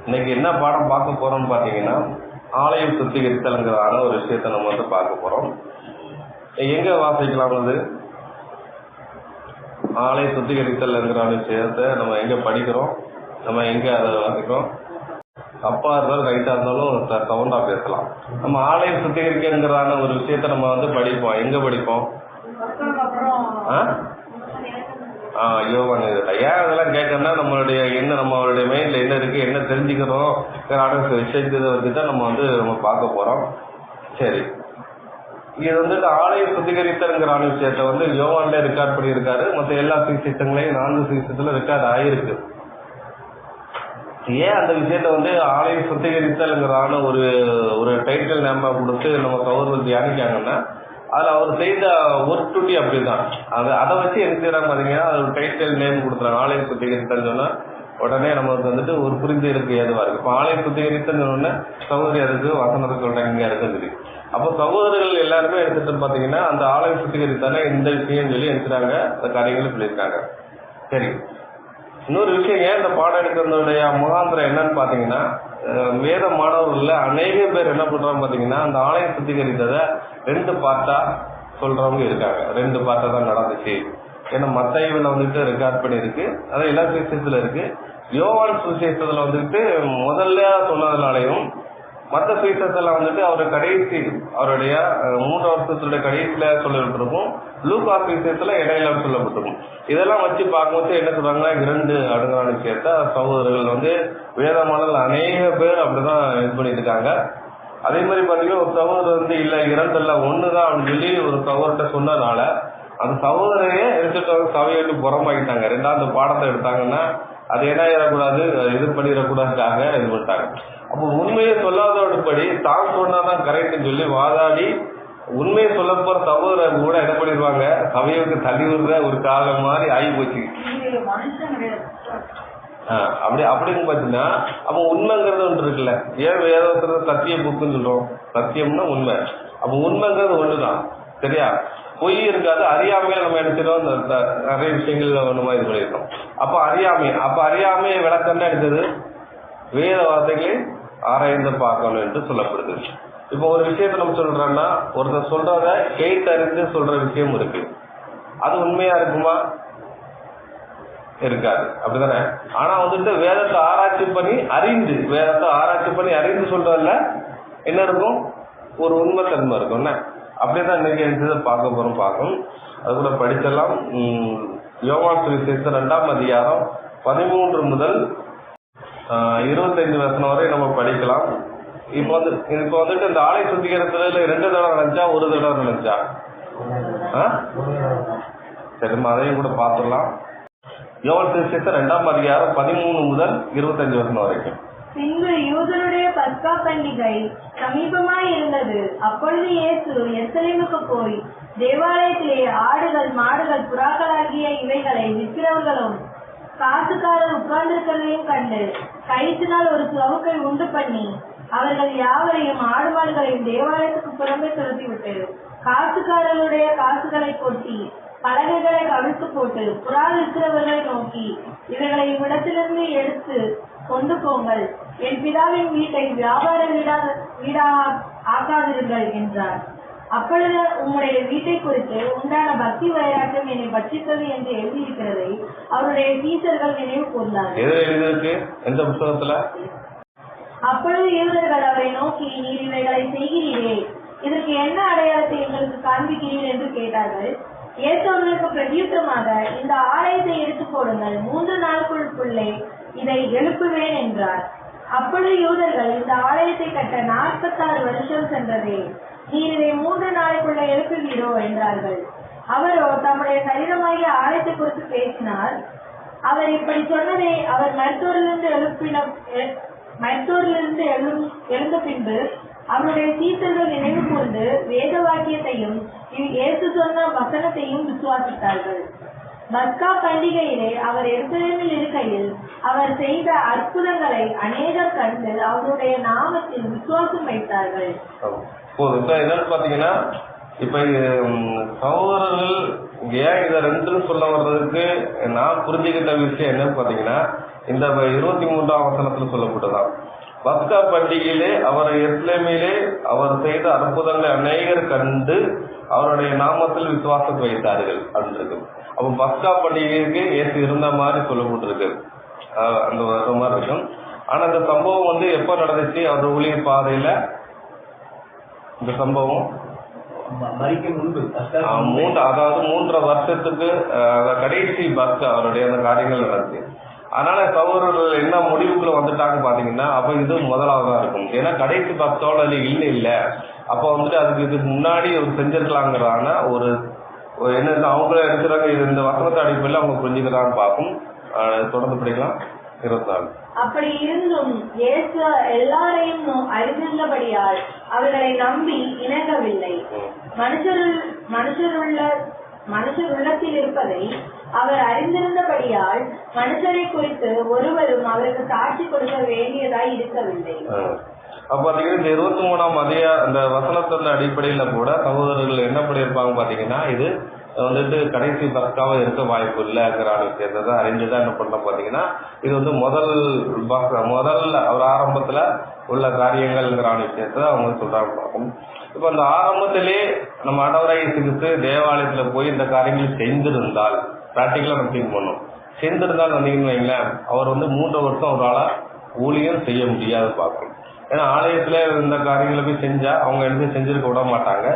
இன்னைக்கு என்ன பாடம் பார்க்க போறோம்னு பார்த்தீங்கன்னா, ஆலயம் சுத்திகரித்தல்ங்கிறதான ஒரு விஷயத்தை நம்ம பார்க்க போறோம். எங்க வாசிக்கலாம்? அது ஆலய சுத்திகரித்தல்ங்கிற விஷயத்தை நம்ம எங்க படிக்கிறோம், நம்ம எங்க அதை வாசிக்கிறோம்? தப்பா இருந்தாலும் ரைட்டா இருந்தாலும் சவுண்டா பேசலாம். நம்ம ஆலயம் சுத்திகரிக்கிறதான ஒரு விஷயத்த நம்ம படிப்போம். எங்க படிப்போம்? யோவான். ஏன் அதெல்லாம் கேட்கணும்னா, நம்மளுடைய மைண்ட்ல என்ன இருக்கு, என்ன தெரிஞ்சுக்கிறோம் விஷயத்தை தான் நம்ம பார்க்க போறோம். சரி, இது ஆலய சுத்திகரித்தல்ங்கிற விஷயத்த யோவான்ல ரெக்கார்ட் பண்ணியிருக்காரு. மற்ற எல்லா சுவிசேஷங்களையும் 4 சுவிசேஷத்துல ரெக்கார்ட் ஆயிருக்கு. ஏன் அந்த விஷயத்த ஆலய சுத்திகரித்தல்ங்கிறான ஒரு டைட்டில் நேமா கொடுத்து நம்ம கவர்மெண்ட் தியானிக்காங்கன்னா, அதுல அவர் செய்த ஒர்க் டூட்டி அப்படிதான். அதை வச்சு என்ன செய்யறாங்க பாத்தீங்கன்னா, அது ஒரு டைட்டில் நேம் கொடுத்துறாங்க. ஆலய சுத்திகரித்தல் சொன்னா உடனே நமக்கு ஒரு புரிந்து இருக்கு ஏதுவா இருக்கு. இப்போ ஆலய சுத்திகரித்தல் சொன்னா சகோதரி அதுக்கு வசனத்துக்கு சொல்றாங்க, இங்க இருக்குது. அப்போ சகோதரர்கள் எல்லாருமே எடுத்துட்டு பாத்தீங்கன்னா, அந்த ஆலய சுத்திகரித்தால இந்த விஷயம் சொல்லி எடுத்துறாங்க, அந்த காரியங்களும் சொல்லியிருக்காங்க. சரி, இன்னொரு விஷயம், ஏன் இந்த பாடம் எடுக்கிறதுடைய முகாந்திரம் என்னன்னு பாத்தீங்கன்னா, வேத மாணவர்கள்ல அநேக பேர் என்ன பண்றாங்க பாத்தீங்கன்னா, அந்த ஆலயம் சுத்திகரித்ததை 2 பார்ட்டா சொல்றவங்க இருக்காங்க. 2 பார்ட்டா தான் நடந்துச்சு. ஏன்னா மத்தேயுல ரெக்கார்ட் பண்ணிருக்கு, அதான் எல்லா சுவிசேஷத்துல இருக்கு. யோவான் சுவிசேஷத்துல முதல்ல சொன்னதுனாலையும், மற்ற சுவிசேஷத்துல அவருடைய 3 வருஷத்துடைய கடைசியில சொல்லப்பட்டிருக்கும். லூக்கா சுவிசேஷத்துல இடையில சொல்லப்பட்டிருக்கும். இதெல்லாம் வச்சு பார்க்கும்போது என்ன சொல்றாங்கன்னா, 2 அடுங்கான விஷயத்த சகோதரர்கள் வேதமானல் அநேக பேர் அப்படிதான் இது பண்ணிட்டு இருக்காங்க. அதே மாதிரி பாத்தீங்கன்னா, ஒரு சகோதரர் இல்ல 2 இல்ல 1 தான் அப்படின்னு சொல்லி ஒரு சகோதரர்கிட்ட சொன்னதுனால, அந்த சகோதரையே எடுத்துட்டு சபையை விட்டு புறமாக்கிட்டாங்க. 2வது பாடத்தை எடுத்தாங்கன்னா அது என்ன ஆயிடக்கூடாது, இது பண்ணிடக்கூடாதுக்காக இது பண்ணிட்டாங்க. அப்போ உண்மையை சொல்லாதபடி தான் சொன்னாதான் கரெக்ட்னு சொல்லி வாதாடி உண்மையை சொல்ல போற சகோதரர் கூட என்ன பண்ணிடுவாங்க, சபையுக்கு தள்ளி விடுற ஒரு காலம் மாதிரி ஆகி போச்சு. அப்படின்னு பாத்தீங்கன்னா, அப்ப உண்மைங்கிறது ஒன்று இருக்குல்ல. ஏன் வேதத்துல சத்திய புக்குன்னு சொல்றோம்? சத்தியம்னா உண்மை. அப்ப உண்மைங்கிறது ஒண்ணுதான், சரியா? பொய் இருக்காது. அறியாமையில நம்ம எடுத்துட்டோம், நிறைய விஷயங்கள் ஒண்ணுமா இது பண்ணிருக்கோம். அப்ப அறியாமையை விளக்கம்னா எடுத்தது வேத வார்த்தைகளை ஆராய்ந்து பார்க்கணும் என்று சொல்லப்படுது. இப்போ ஒரு விஷயத்த நம்ம சொல்றோம்னா, ஒருத்தர் சொல்றத கேட்டறிந்து சொல்ற விஷயம் இருக்கு. அது உண்மையா இருக்குமா? இருக்காது, அப்படிதானே? ஆனா வேதத்தை ஆராய்ச்சி பண்ணி அறிந்து சொல்றதுல என்ன இருக்கும்? ஒரு உண்மை தன்மை இருக்கும். அப்படியேதான் இன்னைக்கு பார்க்கணும். அது கூட படிச்செல்லாம். யோவான் சுவிசேஷம் 2ஆம் அதிகாரம் 13 முதல் 25 வசனம் வரை நம்ம படிக்கலாம். இப்போ இந்த ஆலய சுத்திகரித்தல 2 தடவை நினைச்சா, 1 தடவை நினைச்சா? சரிம்மா, அதையும் கூட பார்த்துடலாம். யோவான் சுவிசேஷம் 2ஆம் அதிகாரம் 13 முதல் 25 வசனம் வரைக்கும். பின்பு யூதருடைய பஸ்கா பண்டிகை சமீபமாய் இருந்தது. அப்பொழுது இயேசு எருசலேமுக்கு போய் தேவாலயத்திலே ஆடுகள், மாடுகள், புறாக்களாகிய இவைகளை விற்கிறவர்களும் காசுக்காரர் உட்கார்ந்திருக்கிறதையும் கண்டு கயிற்றினால் ஒரு சவுக்கை உண்டு பண்ணி அவர்கள் யாவரையும் ஆடு மாடுகளையும் தேவாலயத்துக்கு புறம்பே துரத்திவிட்டு காசுக்காரர்களுடைய காசுகளை கொட்டி பலகைகளை கவிழ்த்து போட்டு புறா விற்கிறவர்களை நோக்கி, இவர்களை இவ்விடத்திலிருந்து எடுத்து கொண்டு போங்கள், என் பிதாவின் வீட்டை வியாபார வீடா ஆக்காதிருங்கள் என்றார். அப்பொழுது உம்முடைய வீட்டை குறித்து உண்டான பக்தி வைராக்கியம் என்னை பட்சித்தது என்று எழுதியிருக்கிறதை அவருடைய சீசர்கள் நினைவு கூர்ந்தார்கள். அப்பொழுது யூதர்கள் அவரை நோக்கி, நீர் இவைகளை செய்கிறீரே, இதற்கு என்ன அடையாளத்தை எங்களுக்கு காண்பிக்கிறீர் என்று கேட்டார்கள். இயேசு அவர்களுக்கு பிரதியுத்தரமாக, இந்த ஆலயத்தை எடுத்துக் போடுங்கள், 3 நாளுக்குள்ளே இதை எழுப்புவேன் என்றார். அப்பொழுது யூதர்கள், இந்த ஆலயத்தை கட்ட 46 வருஷம் சென்றதே, நீர் இதை 3 நாளைக்குள்ள எழுப்புவீரோ என்றார்கள். அவரோ தம்முடைய சரீரமாகிய ஆலயத்தை குறித்து பேசினார். அவர் இப்படி சொன்னதை அவர் மருத்துவரிலிருந்து எழுந்த பின்பு அவருடைய சீசர்கள் நினைவு கூர்ந்து வேத வாக்கியத்தையும் இயேசு சொன்ன வசனத்தையும் விசுவாசித்தார்கள். பஸ்கா பண்டிகையிலே அவர் எருசலேமில் இருக்கையில் அவர் செய்த அற்புதங்களை அநேகர் கண்டு அவருடைய நாமத்தில் விசுவாசம் வைத்தார்கள். என்னன்னு பாத்தீங்கன்னா, இப்ப சகோதரர்கள் ஏன் இதை 2 சொல்ல வர்றதுக்கு நான் புரிஞ்சுக்கிட்ட விஷயம் என்னன்னு பாத்தீங்கன்னா, இந்த 23ஆம் வசனத்துல சொல்லப்பட்டதான். பஸ்கா பண்டிகையிலே அவர் எருசலேமிலே அவர் செய்த அற்புதங்களை அநேகர் கண்டு அவருடைய நாமத்தில் விசுவாசம் வைத்தார்கள் அப்படின்றது. அப்ப பஸ்கா பண்டிகைக்கு இயேசு இருந்த மாதிரி சொல்லப்பட்டிருக்கு, அந்த மாதிரி இருக்கும். ஆனா இந்த சம்பவம் வந்து எப்ப நடந்துச்சு? அவர் ஊழியர் பாதையில இந்த சம்பவம் அதாவது 3.5 வருஷத்துக்கு கடைசி பஸ்கா அவருடைய அந்த காரியங்கள் நடந்துச்சு. அதனால சகோதரர்கள் என்ன முடிவுக்குள்ள வந்துட்டாங்க பாத்தீங்கன்னா, அப்ப இது முதலாவதா இருக்கும். ஏன்னா கடைசி பஸ்காவோட இல்ல அப்ப வந்துட்டு அதுக்கு இதுக்கு முன்னாடி செஞ்சிருக்கலாங்கிறான ஒரு என்ன அவங்கள எடுக்கிறாங்க. இது இந்த வசனத்தை அடிப்படையில் அவங்க புரிஞ்சுக்கிறான்னு பார்க்கும். தொடர்ந்து படிக்கலாம். 24. அப்படி இருந்தும் இயேசு எல்லாரையும் அறிந்திருந்தபடியால் அவர்களை நம்பி இணங்கவில்லை. மனுஷர் உள்ளத்தில் இருப்பதை அவர் அறிந்திருந்தபடியால் மனுஷரை குறித்து ஒருவரும் அவருக்கு சாட்சி கொடுக்க வேண்டியதாய் இருக்கவில்லை. அப்ப பாத்தீங்கன்னா இந்த 23ஆம் அந்த வசனத்தோட அடிப்படையில கூட சகோதரர்கள் என்ன பண்ணியிருப்பாங்க பாத்தீங்கன்னா, இது வந்துட்டு கடைசி பஸ்காவா இருக்க வாய்ப்பு இல்லைங்கிற விஷயத்தை தான் அறிஞ்சுதான் என்ன பண்றோம் பாத்தீங்கன்னா, இது வந்து முதல் ஒரு ஆரம்பத்துல உள்ள காரியங்கள்ங்கிற விஷயத்த அவங்க சொல்றாங்க பார்க்கும். இப்ப அந்த ஆரம்பத்திலே நம்ம ஆண்டவராகிய கிறிஸ்து தேவாலயத்துல போய் இந்த காரியங்கள் செஞ்சிருந்தால், பிராக்டிக்கலா நம்ம திங்க் பண்ணோம், செஞ்சிருந்தால் வந்தீங்கன்னு வைங்களேன், அவர் வந்து 3 வருஷம் அவரால் ஊழியம் செய்ய முடியாது பார்க்கணும். ஏன்னா ஆலயத்துல இந்த காரியங்களை போய் செஞ்சா அவங்க எடுத்து செஞ்சிருக்க விட மாட்டாங்க.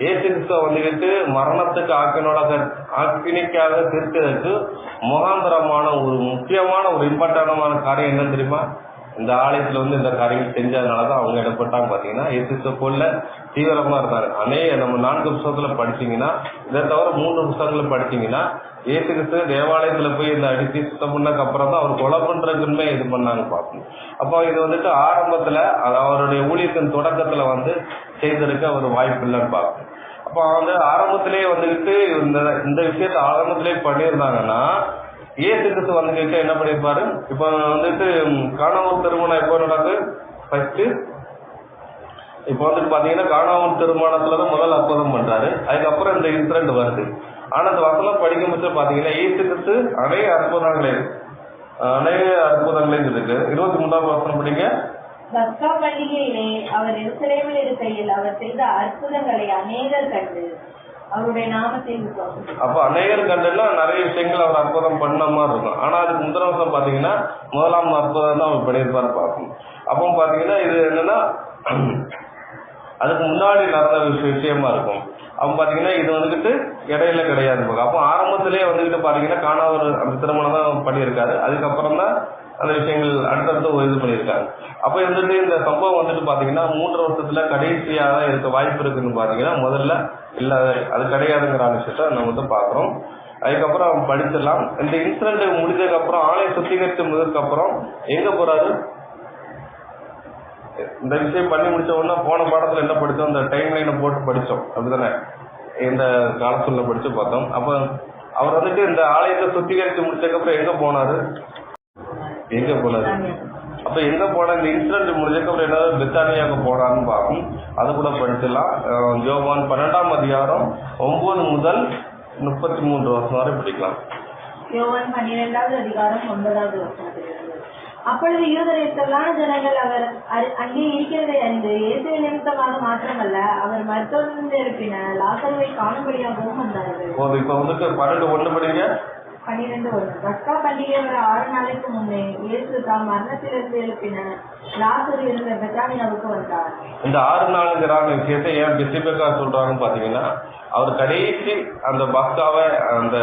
இயேசு கிறிஸ்துவ வந்துகிட்டு மரணத்துக்கு ஆக்கினிக்காக தீர்க்கிறதுக்கு முகாந்திரமான ஒரு முக்கியமான ஒரு இம்பார்ட்டன்டான காரியம் என்ன தெரியுமா? இந்த ஆலயத்துல வந்து இந்த காரியங்கள் செஞ்சதுனாலதான் அவங்க இடப்பட்டாங்க. பாத்தீங்கன்னா இயேசு போல தீவிரமா இருந்தாரு. நம்ம 4 புத்தகத்துல படிச்சீங்கன்னா, இதை தவிர 3 புத்தகங்களை படிச்சீங்கன்னா, இயேசு கிறிஸ்து தேவாலயத்துல போய் இந்த அடிச்சு சுத்தம் பண்ணதுக்கு அப்புறம் தான் அவர் கொலை பண்றதுக்குமே இது பண்ணாங்க பார்க்கணும். அப்போ இது வந்துட்டு ஆரம்பத்துல அவருடைய ஊழியத்தின் தொடக்கத்துல வந்து செய்திருக்க ஒரு வாய்ப்பு இல்லைன்னு பார்க்கணும். அப்போ வந்து ஆரம்பத்திலேயே வந்துகிட்டு இந்த விஷயத்த ஆரம்பத்திலேயே பண்ணியிருந்தாங்கன்னா, இயேசு கிறிஸ்து வந்துகிட்டு என்ன பண்ணிருப்பாரு? இப்ப வந்துட்டு கானாவூர் திருமணம் எப்போ நடக்குது? ஃபர்ஸ்ட் இப்ப வந்துட்டு பாத்தீங்கன்னா கானாவூர் திருமணத்துலதான் முதல் அற்புதம் பண்றாரு. அதுக்கப்புறம் இந்த இன்சிடென்ட் வருது. ஆனா இந்த வசனம் படிக்கும் போது பாத்தீங்கன்னா இயேசு கிறிஸ்து அநேக அற்புதங்களையும் இருக்கு. 23ஆம் வசனம் படிங்க. பஸ்கா பண்டிகையிலே அவர் எருசலேமில் இருக்கையில் அவர் செய்த அற்புதங்களை அநேகர் கண்டு அவருடைய நாமத்தில் அப்ப அநேகர் கண்டுன்னா நிறைய விஷயங்கள் அவர் அற்புதம் பண்ண மாதிரி இருக்கும். ஆனா அதுக்கு முதல் வருஷம் பாத்தீங்கன்னா முதலாம் அற்புதம் தான் அவர் பண்ணியிருப்பாரு பார்க்கணும். அப்போ பாத்தீங்கன்னா இது என்னன்னா அதுக்கு முன்னாடி நடந்த விஷயமா இருக்கும். அப்ப பாத்தீங்கன்னா இது வந்துகிட்டு இடையில கிடையாது. அப்போ ஆரம்பத்திலேயே வந்துகிட்டு பாத்தீங்கன்னா காணாவூர் அந்த திருமணம் தான் பண்ணியிருக்காரு. அதுக்கப்புறம் தான் அந்த விஷயங்கள் அடுத்தடுத்து இது பண்ணியிருக்காங்க. அப்ப வந்துட்டு இந்த சம்பவம் வந்துட்டு பாத்தீங்கன்னா 3 வருஷத்துல கடைசியாக இருக்க வாய்ப்பு இருக்குன்னு பாத்தீங்கன்னா முதல்ல இல்ல அது கிடையாதுங்கிற விஷயத்த நம்ம வந்து பாக்குறோம். அதுக்கப்புறம் படிச்சிடலாம். இந்த இன்சிடென்ட் முடிஞ்சதுக்கு அப்புறம் ஆலய சுத்திகரித்து முடிஞ்சதுக்கு அப்புறம் எங்க போறாரு? இந்த விஷயம் பண்ணி முடிச்ச உடனே போன பாடத்துல என்ன படிச்சோம்? இந்த டைம் லைனை போட்டு படிச்சோம், அப்படிதானே? இந்த காலத்துல படிச்சு பார்த்தோம். அப்ப அவர் வந்துட்டு இந்த ஆலயத்தை சுத்திகரித்து முடிச்சதுக்கு அப்புறம் எங்க போனாரு? அப்ப எங்க போன இந்த இன்சிடென்ட் முடிஞ்சதுக்கு அப்புறம் என்ன பெத்தானியாவுக்கு போனான்னு பார்க்கும். அது கூட படிச்சிடலாம். யோவான் 12ஆம் அதிகாரம் 9 முதல் 33 வருஷம் வரை படிக்கலாம். யோவான் 12வது அதிகாரம் 9வது வசனத்திலிருந்து. அப்பொழுது யூதரேத்தலான ஜனங்கள் அவர் அங்கே இருக்கிறதை அறிந்து இயேசு நிமித்தமாக மாத்திரமல்ல அவர் மருத்துவ இருப்பின லாசருவை காணும்படியாகவும் வந்தார்கள். இப்ப வந்துட்டு 12:1 படிங்க. 12:1. பஸ்கா பண்டிகை வர 6 நாளைக்கு முன்னே இயேசு தாம் மரணத்திலிருந்து எழுப்பின லாசரு இருந்த பெத்தானியாவுக்கு வந்தார். இந்த 6 நாளுங்கிற விஷயத்தை ஏன் ஸ்பெசிபிக்கா சொல்றாங்கன்னு பாத்தீங்கன்னா, அவர் கடைசி அந்த பஸ்காவை அந்த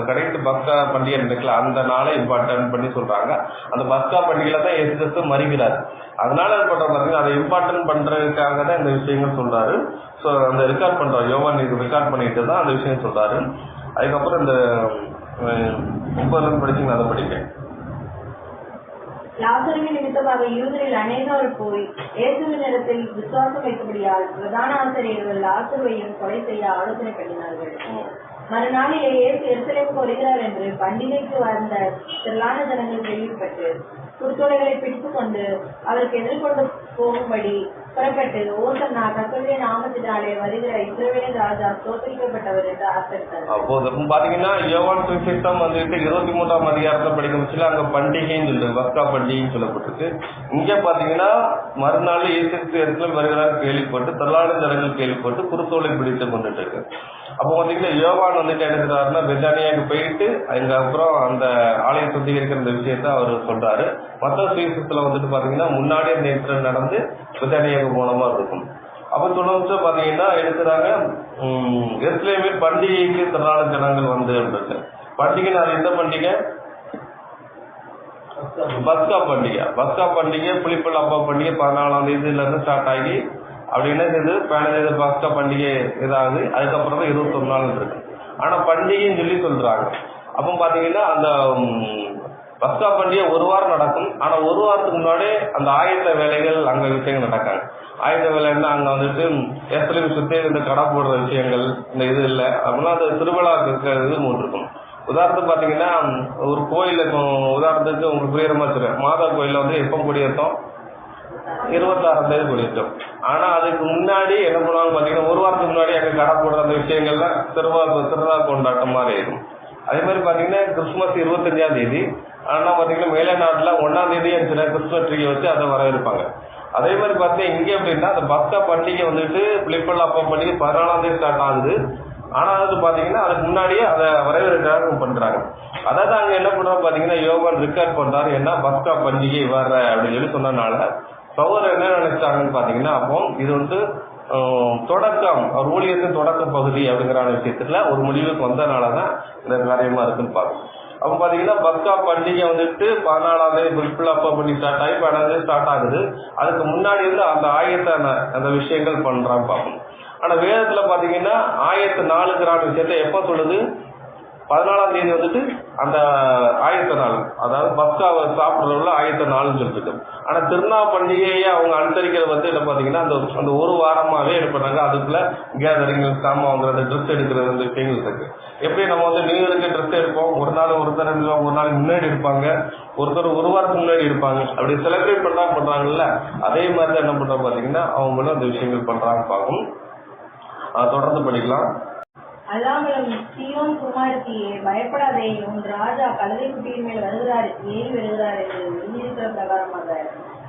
கடைசி பஸ்கா பண்டிகை இருக்குல்ல, அந்த நாளை இம்பார்ட்டன் பண்ணி சொல்றாங்க. அந்த பஸ்கா பண்டிகையில தான் இயேசு கிறிஸ்து மரிக்கிறார். அதனால பாத்தீங்கன்னா அதை இம்பார்ட்டன் பண்றதுக்காக தான் இந்த விஷயங்கள் சொல்றாரு. ஸோ அந்த ரெக்கார்ட் பண்றாரு, யோவான் இது ரெக்கார்ட் பண்ணிட்டு தான் அந்த விஷயம் சொல்றாரு. அதுக்கப்புறம் இந்த 30 படிச்சீங்க, அதை படிக்க. லாசருவின் நிமித்தமாக யூதரில் அநேகர் போய் இயேசுவின் இடத்தில் விசுவாசம் வைத்தபடியால் பிரதான ஆசிரியர்கள் லாசருவையும் கொலை செய்ய ஆலோசனை பண்ணினார்கள். மறுநாளிலே இயேசு எருசலேமுக்கு வருகிறார் என்று பண்டிகைக்கு வந்த திரளான ஜனங்கள் கேள்விப்பட்டு குருத்தோலைகளை பிடித்துக் கொண்டு அவருக்கு எதிர்கொண்டு போகும்படி புறப்பட்டு, ஓசன்னா கர்த்தருடைய நாமத்தினாலே வருகிற இஸ்ரவேலின் ராஜா தோற்கடிக்கப்பட்டவர் என்று ஆர்ப்பரித்தார். அப்போது பாத்தீங்கன்னா யோவான் சுவிசேஷம் வந்துட்டு 23ஆம் அதிகாரத்தை படிக்க வச்சுல அங்க பண்டிகைன்னு சொல்லு பஸ்கா பண்டிகைன்னு சொல்லப்பட்டிருக்கு. இங்க பாத்தீங்கன்னா மறுநாள் இயேசு கிறிஸ்து வருகிறார் கேள்விப்பட்டு திரளான ஜனங்கள் கேள்விப்பட்டு குருத்தோலை பிடித்து கொண்டுட்டு இருக்கு. அப்போ பாத்தீங்கன்னா யோவான் வந்துட்டு என்ன செய்றாருன்னா பெத்தானியாவுக்கு போயிட்டு அங்க அப்புறம் அந்த ஆலயம் சுத்திகரிக்கிற இந்த விஷயத்த அவர் சொல்றாரு. மற்ற சுவிசேஷத்துல வந்துட்டு பாத்தீங்கன்னா முன்னாடி அந்த இன்சிடென்ட் நடந்து பெத்தானியாவுக்கு போன மாதிரி இருக்கும். அப்ப தொடர்ந்து பாத்தீங்கன்னா எடுக்கிறாங்க எருசலேமில் பண்டிகைக்கு திரளான ஜனங்கள் வந்து இருக்கு. பண்டிகைன்னு அது எந்த பண்டிகை? பஸ்கா பண்டிகை. பஸ்கா பண்டிகை புளிப்பல் அப்பா பண்டிகை 14ஆம் தேதியில இருந்து ஸ்டார்ட் ஆகி அப்படி என்ன செய்யுது 15 பஸ்கா பண்டிகை இதாகுது. அதுக்கப்புறம் தான் 21 நாள் இருக்கு. ஆனா பண்டிகைன்னு சொல்லி சொல்றாங்க. அப்போ பாத்தீங்கன்னா அந்த பஸ்கா பண்டிகை ஒரு வாரம் நடக்கும். ஆனா ஒரு வாரத்துக்கு முன்னாடி அந்த ஆயத்த வேலைகள் அங்க விஷயங்கள் நடக்காங்க. ஆயத்த வேலைன்னா அங்க வந்துட்டு எஸ்லேயும் சுத்தி இந்த கடை போடுற விஷயங்கள் இந்த இது இல்லை அப்படின்னா அந்த திருவிழா இருக்கிறது மூன்று இருக்கும். உதாரணத்துக்கு பாத்தீங்கன்னா ஒரு கோயில் உதாரணத்துக்கு உங்களுக்கு புரியுற மாதிரி சொல்றேன். மாதா கோயில வந்து எப்போ கொடியேற்றோம்? 26ஆம் தேதி கொடியேற்றோம். ஆனா அதுக்கு முன்னாடி என்ன பண்ணுவாங்க பாத்தீங்கன்னா ஒரு வாரத்துக்கு முன்னாடி அங்க கடை போடுற அந்த விஷயங்கள்லாம் திருவிழா கொண்டாட்டம் மாதிரி இருக்கும். அதே மாதிரி பாத்தீங்கன்னா கிறிஸ்துமஸ் 25ஆம் தேதி. ஆனா பாத்தீங்கன்னா மேலே நாட்டுல 1ஆம் தேதி கிறிஸ்துமஸ் ட்ரீ வச்சு அதை வரவேற்பாங்க. அதே மாதிரி பாத்தீங்கன்னா இங்க எப்படின்னா அந்த பஸ்கா பண்டிகை வந்துட்டு புளிப்பல் அப்பா பண்டிகை 14ஆம் தேதி ஸ்டார்ட் ஆகுது. ஆனா அது பாத்தீங்கன்னா அதுக்கு முன்னாடியே அதை வரவேற்காக பண்றாங்க. அதாவது அங்க என்ன பண்றோம் பாத்தீங்கன்னா யோவான் ரெக்கார்ட் பண்றாரு என்ன பஸ்கா பண்டிகை வர்ற அப்படின்னு சொல்லி சொன்னதுனால சகோதரர் என்ன நினைச்சாங்கன்னு பாத்தீங்கன்னா அப்போ இது வந்து தொடக்கம் அவர் ஊழியத்தின் தொடக்க பகுதி அப்படிங்கிற விஷயத்துல ஒரு முடிவுக்கு வந்ததுனாலதான் இந்த காரியமா இருக்குன்னு பாருங்க. அப்ப பாத்தீங்கன்னா பஸ்கா பண்டிகை வந்துட்டு 14ஆம் தேதி புளிப்பல் அப்பா பண்டிகை ஸ்டார்ட் ஆகி 15ஆம் தேதி ஸ்டார்ட் ஆகுது. அதுக்கு முன்னாடி இருந்து அந்த ஆயத்தான அந்த விஷயங்கள் பண்றான்னு பார்க்கணும். ஆனா வேதத்துல பாத்தீங்கன்னா ஆயத்த நாளுங்கிறான விஷயத்த எப்ப சொல்லுது? 14ஆம் தேதி வந்துட்டு அந்த ஆயத்த நாள், அதாவது பஸ்காவை சாப்பிடுறதுல ஆயத்த நாள்னு சொல்லிட்டு. ஆனா திருநா பண்டிகையை அவங்க அனுசரிக்கிறது வந்து என்ன பாத்தீங்கன்னா அந்த ஒரு வாரமாவே என்ன பண்ணாங்க அதுக்குள்ள கேதரிங் சாமான் வாங்குறது ட்ரெஸ் எடுக்கிறது இந்த விஷயங்கள் இருக்கு. எப்படி நம்ம வந்து நியூ இயருக்கு ட்ரெஸ் எடுப்போம், ஒரு நாள் ஒருத்தர் ஒரு நாளைக்கு முன்னாடி இருப்பாங்க, ஒருத்தர் ஒரு வாரத்துக்கு முன்னாடி இருப்பாங்க, அப்படி செலிப்ரேட் பண்றாங்கல்ல. அதே மாதிரி தான் என்ன பண்றாங்க பாத்தீங்கன்னா அவங்களும் அந்த விஷயங்கள் பண்றாங்க பார்க்கும். தொடர்ந்து படிக்கலாம். அல்லாமலும் சீயோன் குமாரத்தியே பயப்படாதே, உன் ராஜா கழுதை குட்டியின் மேல் வருகிறார், ஏறி வருகிறார் என்று எழுதியிருக்கிற பிரகாரமாக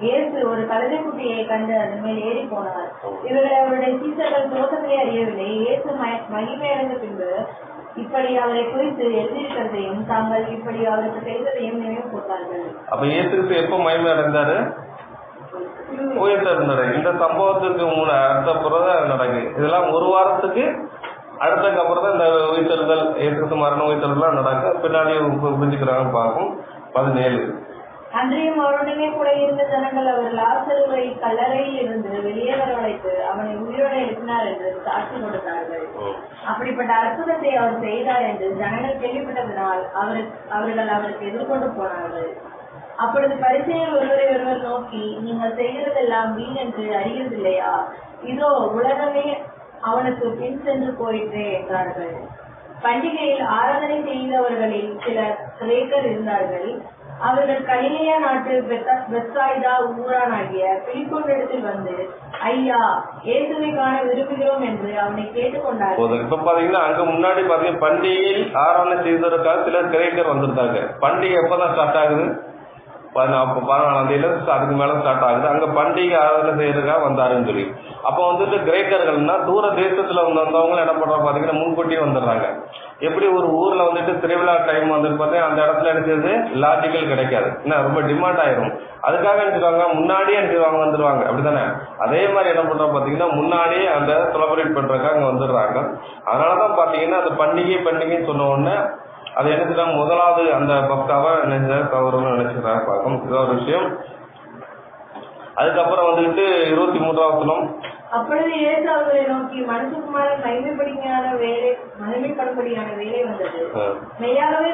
இயேசு ஒரு கழுதை குட்டியை கண்டு அதன் மேல் ஏறி போனார். இவர்களை அவருடைய சீசர்கள் தோட்டத்திலே அறியவில்லை. இயேசு மகிமையடைந்த பின்பு இப்படி அவரை குறித்து எழுதியிருக்கிறதையும் தாங்கள் இப்படி அவருக்கு செய்ததையும் நினைவு போட்டார்கள். அப்ப இயேசு எப்ப மகிமை அடைந்தாரு? உயிர்த்தெழுந்தாரு. இந்த சம்பவத்துக்கு அடுத்த பிறகு நடக்குது. இதெல்லாம் ஒரு வாரத்துக்கு அடுத்ததுக்கு அப்புறம் தான் இந்த உயிர்த்தெழுதல் இயேசு மரண உயிர்த்தெழுதல் நடக்க பின்னாடி புரிஞ்சுக்கிறாங்க பார்க்கும். 17 அன்றையும் அவருடனே கூட இருந்த ஜனங்கள் அவர் லாசருவை கல்லறையில் இருந்து வெளியே வரவழைத்து அவனை உயிரோடு எழுப்பினார் என்று சாட்சி கொடுத்தார்கள். அப்படிப்பட்ட அற்புதத்தை அவர் செய்தார் என்று ஜனங்கள் கேள்விப்பட்டதனால் அவர்கள் அவருக்கு எதிர்கொண்டு போனார்கள். அப்பொழுது பரிசேயர் ஒருவரை ஒருவர் நோக்கி, நீங்கள் செய்கிறதெல்லாம் வீண் என்று அறிகிறதில்லையா? இதோ உலகமே அவனுக்கு பின் சென்று போயிற்றே என்றார்கள். பண்டிகையில் ஆராதனை செய்தவர்களில் சிலர் கிரேக்கர் இருந்தார்கள். அவர்கள் கலிலேயா நாட்டு பெத்சாய்தா ஊரானாகிய பிலிப்போனிடத்தில் வந்து, ஐயா, இயேசுவை காண விரும்புகிறோம் என்று அவனை கேட்டுக்கொண்டார்கள். இப்ப பாத்தீங்கன்னா அங்க முன்னாடி பாத்தீங்கன்னா பண்டிகையில் ஆராதனை செய்ததற்காக சிலர் கிரேக்கர் வந்திருந்தாங்க. பண்டிகை எப்பதான் ஸ்டார்ட் ஆகுது? 14ஆம் தேதியில அதுக்கு மேல ஸ்டார்ட் ஆகுது. அங்க பண்டிகை ஆராதனை செய்யறதுக்காக வந்தாருன்னு சொல்லி. அப்ப வந்துட்டு கிரேக்கர்கள்னா தூர தேசத்துல வந்தவங்க என்ன பண்றாங்க பாத்தீங்கன்னா முன்கூட்டியே வந்துடுறாங்க. எப்படி ஒரு ஊர்ல வந்துட்டு திருவிழா டைம் வந்துட்டு பார்த்தீங்கன்னா அந்த இடத்துல எடுக்கிறது லாஜிக்கல் கிடைக்காது, என்ன ரொம்ப டிமாண்ட் ஆயிரும். அதுக்காக எடுத்துருவாங்க முன்னாடியே எடுத்துருவாங்க வந்துருவாங்க, அப்படித்தானே? அதே மாதிரி என்ன பண்றோம் பாத்தீங்கன்னா முன்னாடியே அந்த செலிப்ரேட் பண்றதுக்காக அங்க வந்துடுறாங்க. அதனாலதான் பாத்தீங்கன்னா அந்த பண்டிகைன்னு சொன்ன உடனே அது என்ன செய்யறாங்க, முதலாவது அந்த பக்தாவை கவர்னு நினைச்சுக்கிறாங்க பார்க்கும். இதான் ஒரு விஷயம். அதுக்கப்புறம் வந்துட்டு 23ஆம் வசனம். அப்பொழுது இயேசு அவர்களை நோக்கி, மனுஷகுமாரன் மகிமைப்படும்படியான வேலை வந்தது. மெய்யாகவே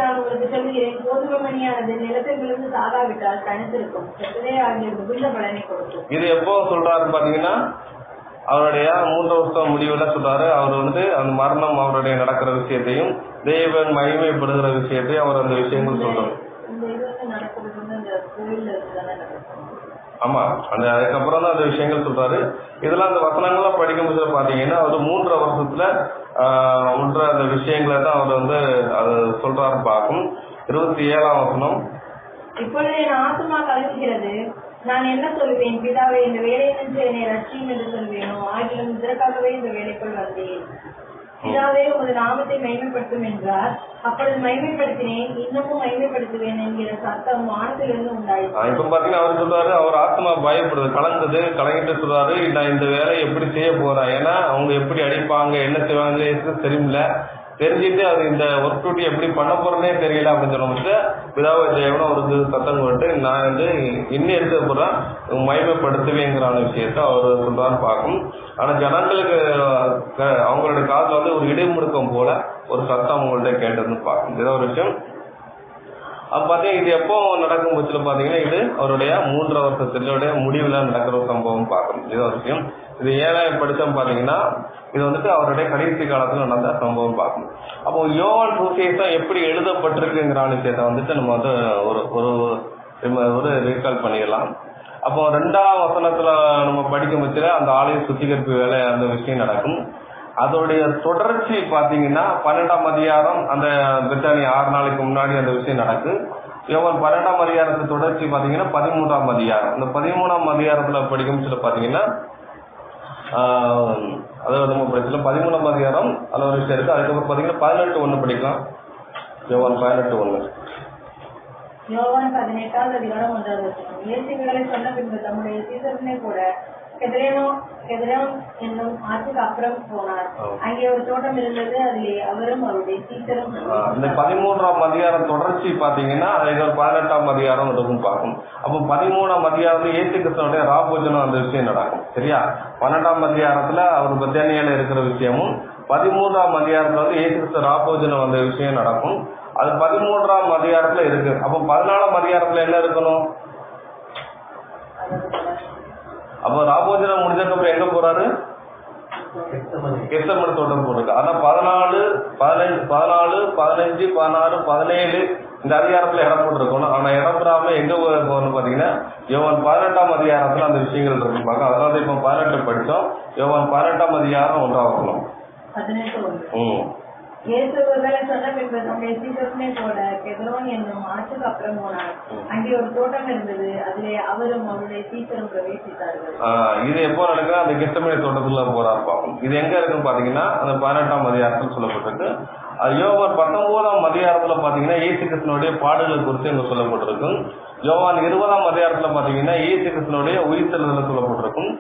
நான் உங்களுக்கு சொல்கிறேன், கோதுமை மணியானது நிலத்தில் விழுந்து சாகாவிட்டால் தனித்திருக்கும், செத்ததே ஆகிய மிகுந்த பலனை கொடுக்கும். இது எப்போ சொல்றாரு பாத்தீங்கன்னா அவருடைய 3 வருஷம் முடிவுல சொல்றாரு. அவர் வந்து அந்த மரணம் அவருடைய நடக்கிற விஷயத்தையும் தெய்வன் மகிமைப்படுகிற விஷயத்தையும் அவர் அந்த விஷயங்கள் சொல்றாரு. இந்த இது நடக்கிறது இந்த கோயில்ல இருக்குதானே நடக்கும். ஆமா, அதுக்கப்புறம் தான் அந்த விஷயங்கள் சொல்றாரு. இதெல்லாம் அந்த வசனங்கள்லாம் படிக்கும்போது பாத்தீங்கன்னா அவர் 3 வருஷத்துல அந்த விஷயங்களை தான் அவர் வந்து அது சொல்றாரு பார்க்கும். 27ஆம் வசனம். இப்பொழுது என் ஆத்துமா கலங்குகிறது, நான் என்ன சொல்வேன்? பிதாவே, இந்த வேலையை நின்று என்னை ரட்சியும் என்று சொல்வேனோ? ஆகிலும் இதற்காகவே இந்த வேலைக்குள் வந்தேன். பிதாவே, உமது நாமத்தை மகிமைப்படுத்தும் என்றார். அப்பொழுது மகிமைப்படுத்தினேன், இன்னமும் மகிமைப்படுத்துவேன் என்கிற சத்தம் வானத்திலிருந்து உண்டாயிற்று. இப்ப பாத்தீங்கன்னா அவர் சொல்றாரு, அவர் ஆத்மா பயப்படுது, கலங்கிட்டு சொல்றாரு, நான் இந்த வேலையை எப்படி செய்ய போறேன், ஏன்னா அவங்க எப்படி அடிப்பாங்க, என்ன செய்வாங்க தெரியல, தெரிஞ்சுட்டு அது இந்த ஒர்க் டியூட்டி எப்படி பண்ண போறேன்னே தெரியல அப்படின்னு சொல்லும்போது பிதாவை தேவனை அவருக்கு சத்தம் கொண்டு நான் வந்து இன்னும் எடுத்து போறேன் மகிமைப்படுத்துவேங்கிற விஷயத்த அவர் சொல்றான்னு பார்க்கும். ஆனா ஜனங்களுக்கு அவங்களுடைய காதுல வந்து ஒரு இடைமுடுக்கம் போல ஒரு சத்தம் அவங்கள்ட்ட கேட்டதுன்னு பார்க்கும். ஏதோ ஒரு விஷயம். அப்ப பாத்தீங்கன்னா இது எப்போ நடக்கும் பட்சத்துல பாத்தீங்கன்னா இது அவருடைய 3 வருஷத்தினுடைய முடிவுல நடக்கிற ஒரு சம்பவம் பார்க்கணும். இது ஒரு விஷயம். இது ஏழாம் படிச்சோம் பாத்தீங்கன்னா இது வந்துட்டு அவருடைய கடைசி காலத்துல நடந்த சம்பவம் பார்க்கணும். அப்போ யோவான் சுவிசேஷம் எப்படி எழுதப்பட்டிருக்குங்கிற விஷயத்த வந்துட்டு நம்ம வந்து ஒரு ரீகால் பண்ணிடலாம். அப்போ 2ஆம் வசனத்துல நம்ம படிக்கும் பட்சத்துல அந்த ஆலய சுத்திகரிப்பு வேலை அந்த விஷயம் நடக்கும். அதோடைய தொடர்ச்சி பாத்தீங்கன்னா 12ஆம் அதிகாரம் அந்த பெத்தானி 6 நாளைக்கு முன்னாடி அந்த விஷயம் நடக்கு. யோவான் 12ஆம் அதிகாரத்து தொடர்ச்சி பாத்தீங்கன்னா 13ஆம் அதிகாரம். இந்த 13ஆம் அதிகாரத்துல படிக்கும் சில பாத்தீங்கன்னா அதாவது நம்ம படிச்சல 13ஆம் அதிகாரம் அதுல ஒரு விஷயம் இருக்கு. அதுக்கப்புறம் பாத்தீங்கன்னா 18:1 படிக்கலாம். யோவான் 18:1. யோவான் 18ஆம் அதிகாரம் 1ஆம் வசனம். இயேசு இவைகளை சொன்ன பின்பு தம்முடைய சீடருடனே கூட கெதரோன் என்னும் ஆற்றுக்கு அப்புறம் போனார். அங்கே ஒரு தோட்டம் இருந்தது, அதிலே அவரும் அவருடைய சீடரும். இந்த 13ஆம் அதிகாரம் தொடர்ச்சி பாத்தீங்கன்னா 18ஆம் அதிகாரம் இருக்கும் பார்க்கும். அப்போ 13ஆம் அதிகாரத்துல இயேசு கிறிஸ்துவோட ராபோஜனம் அந்த விஷயம் நடக்கும். சரியா? 12ஆம் அதிகாரத்துல அவர் பெத்தானியால இருக்கிற விஷயமும் 13ஆம் அதிகாரத்துல வந்து இயேசு கிறிஸ்து ராபோஜனம் அந்த விஷயம் நடக்கும். அது 13ஆம் அதிகாரத்துல இருக்கு. அப்போ 14ஆம் அதிகாரத்துல என்ன இருக்கணும்? அப்போ ராபோஜனம் முடிஞ்சதுக்கு எங்க போறாரு? கெத்செமனே தோட்டம் போட்டிருக்கு. ஆனா 14, 15, 16, 17 இந்த அதிகாரத்துல இடம் போட்டிருக்கணும். ஆனா இடம் பெறாம எங்க போகணும் பாத்தீங்கன்னா யோவான் 18ஆம் அதிகாரத்துல அந்த விஷயங்கள் இருப்பாங்க. அதனால இப்ப 18 படிச்சோம். யோவான் 18ஆம் அதிகாரம் 1ஆம் வசனம். 18:1. இயேசு இவைகளை சொன்ன பின்பு தம்முடைய சீடருடனே கூட கெதரோன் என்னும் ஆற்றுக்கு அப்புறம் போனார். அங்கே ஒரு தோட்டம் இருந்தது, அதிலே அவரும் அவருடைய சீடரும் பிரவேசித்தார்கள். இது எப்போ நடக்குது? அந்த கெத்செமனே தோட்டத்துல போறாரு பார்ப்போம். இது எங்க இருக்குன்னு பாத்தீங்கன்னா அந்த 18ஆம் அதிகாரத்தில் சொல்லப்பட்டிருக்கு. யோவான் 19ஆம் அதிகாரத்துல பாத்தீங்கன்னா இயேசு கிறிஸ்துவினுடைய பாடுகளை குறித்து இங்க சொல்லப்பட்டிருக்கு. யோவான் 20ஆம் அதிகாரத்துல பாத்தீங்கன்னா இயேசு கிறிஸ்துவினுடைய உயிர்த்தெழுதல சொல்லப்பட்டிருக்கும்.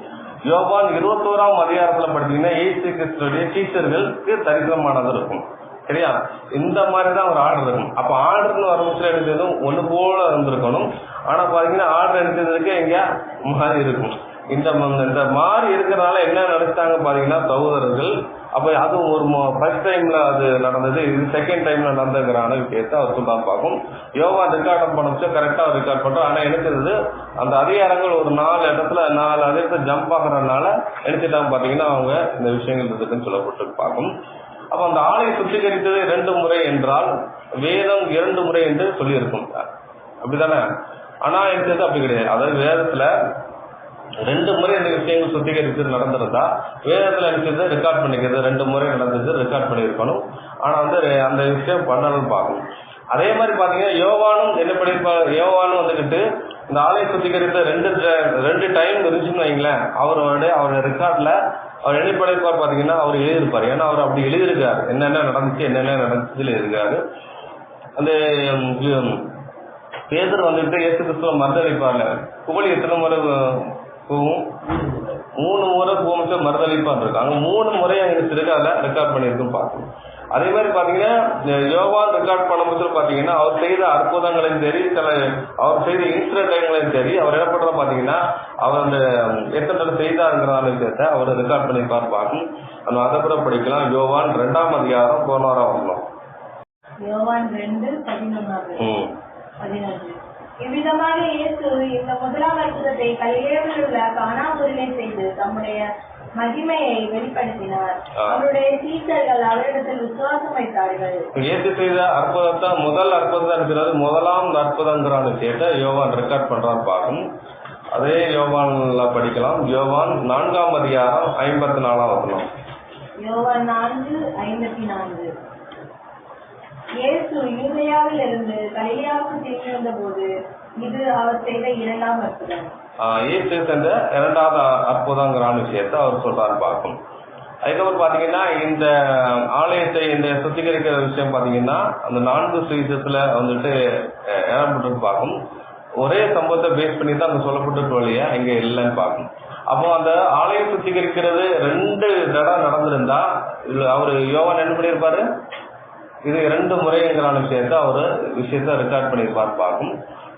யோவான் 21ஆம் அதிகாரத்துல படித்தீங்கன்னா இயேசு கிறிஸ்துவினுடைய சீஷர்களுக்கு தரிசனமானது இருக்கும். சரியா? இந்த மாதிரிதான் ஒரு ஆர்டர் இருக்கும். அப்ப ஆர்டர்னு வரும்போது எடுத்ததும் ஒண்ணு போல இருந்திருக்கணும். ஆனா பாத்தீங்கன்னா ஆர்டர் எடுத்ததுக்கு எங்க மாறி இருக்கும். இந்த மாறி இருக்கிறதுனால என்ன நினைச்சாங்க பாத்தீங்கன்னா சகோதரர்கள், அப்ப அது ஒரு ஃபர்ஸ்ட் டைம்ல அது நடந்தது, இது செகண்ட் டைம்ல நடந்துங்கிறான விஷயத்த அவர் சொல்றாரு பார்க்கும். யோவான் ரெக்கார்ட் பண்ண கரெக்டா ரெக்கார்ட் பண்றோம். ஆனா எடுக்கிறது அந்த அதிகாரங்கள் ஒரு 4 அதிகாரத்தை ஜம்ப் ஆகுறதுனால எடுத்துட்டாங்க பாத்தீங்கன்னா அவங்க இந்த விஷயங்கள் இருக்குன்னு சொல்லப்பட்டு பார்க்கும். அப்ப அந்த ஆலை சுத்திகரித்தது 2 முறை என்றால் வேதம் 2 முறை என்று சொல்லியிருக்கும். அப்படித்தானே? ஆனா எடுத்தது அப்படி கிடையாது. அதாவது வேதத்துல 2 முறை இந்த விஷயங்கள் சுத்திகரித்து நடந்திருந்தா வேதத்துல எடுத்தது ரெக்கார்ட் பண்ணிக்கிறது 2 முறை நடந்தது ரெக்கார்ட் பண்ணியிருக்கணும். ஆனா வந்து அந்த விஷயம் பண்ணணும்னு பார்க்கணும். அதே மாதிரி பாத்தீங்கன்னா யோவானும் என்ன பண்ணிருப்பாரு? யோவானும் வந்துகிட்டு இந்த ஆலய சுத்திகரித்த 2 டைம் இருந்துச்சுன்னு வைங்களேன், அவரோட ரெக்கார்ட்ல அவர் என்ன பண்ணிருப்பார் பாத்தீங்கன்னா அவர் எழுதியிருப்பாரு. ஏன்னா அவர் அப்படி எழுதியிருக்காரு, என்னென்ன நடந்துச்சுன்னு எழுதியிருக்காரு. அந்த பேதர் வந்துட்டு இயேசு கிறிஸ்துவ மறுதளிப்பார்ல, புகழ் எத்தனை முறை போகும்? 3 முறை போகும்போது மறுதளிப்பான் இருக்காங்க. 3 முறை அங்க திருக்கால ரெக்கார்ட் பண்ணியிருக்கும் பார்க்கணும். அதே மாதிரி பாத்தீங்கன்னா யோவான் ரெக்கார்ட் பண்ணும்போது பாத்தீங்கன்னா அவர் செய்த அற்புதங்களையும் சரி, அவர் செய்த இன்சிடென்ட்களையும் சரி, அவர் என்ன பண்ற பாத்தீங்கன்னா அவர் அந்த எத்தனை செய்தாருங்கிறதான விஷயத்த அவர் ரெக்கார்ட் பண்ணியிருப்பார் பார்க்கும். நம்ம அதை கூட படிக்கலாம். யோவான் 2ஆம் அதிகாரம் 11ஆம் வசனம். யோவான் 2:11. இவ்விதமாக இயேசு இந்த முதலாம் அற்புதத்தை கலிலேயாவில் உள்ள கானா ஊரிலே செய்து தம்முடைய மகிமையை வெளிப்படுத்தினார். அவருடைய சீடர்கள் அவரிடத்தில் விசுவாசம் வைத்தார்கள். இயேசு செய்த அற்புதத்தை முதல் அற்புதம் இருக்கிறது. முதலாம் அற்புதங்கிறான்னு கேட்ட யோவான் ரெக்கார்ட் பண்றான்னு பார்க்கும். அதே யோவான்ல படிக்கலாம். யோவான் 4ஆம் அதிகாரம் 54ஆம் வசனம். யோவான் 4:54. இயேசு யூதேயாவில் இருந்து கலிலேயாவுக்கு திரும்பி வந்த போது இது அவர் செய்த இரண்டாம் அற்புதம். இயேசு சென்ற இரண்டாவது அற்புதங்கிறான விஷயத்த அவர் சொல்றாரு பார்க்கும். அதுக்கப்புறம் பாத்தீங்கன்னா இந்த ஆலயத்தை இந்த சுத்திகரிக்கிற விஷயம் பாத்தீங்கன்னா அந்த 4 சுவிசேஷத்துல வந்துட்டு இடம்பெற்று பார்க்கும். ஒரே சம்பவத்தை பேஸ் பண்ணி தான் அங்க சொல்லப்பட்டு வழியா இங்க இல்லைன்னு பார்க்கும். அப்போ அந்த ஆலயம் சுத்திகரிக்கிறது 2 தடவை நடந்திருந்தா அவரு யோவான் என்ன பண்ணியிருப்பாரு, இது 2 முறைங்கிறான விஷயத்த ரெக்கார்ட் பண்ணியிருப்பாரு பார்க்கும்.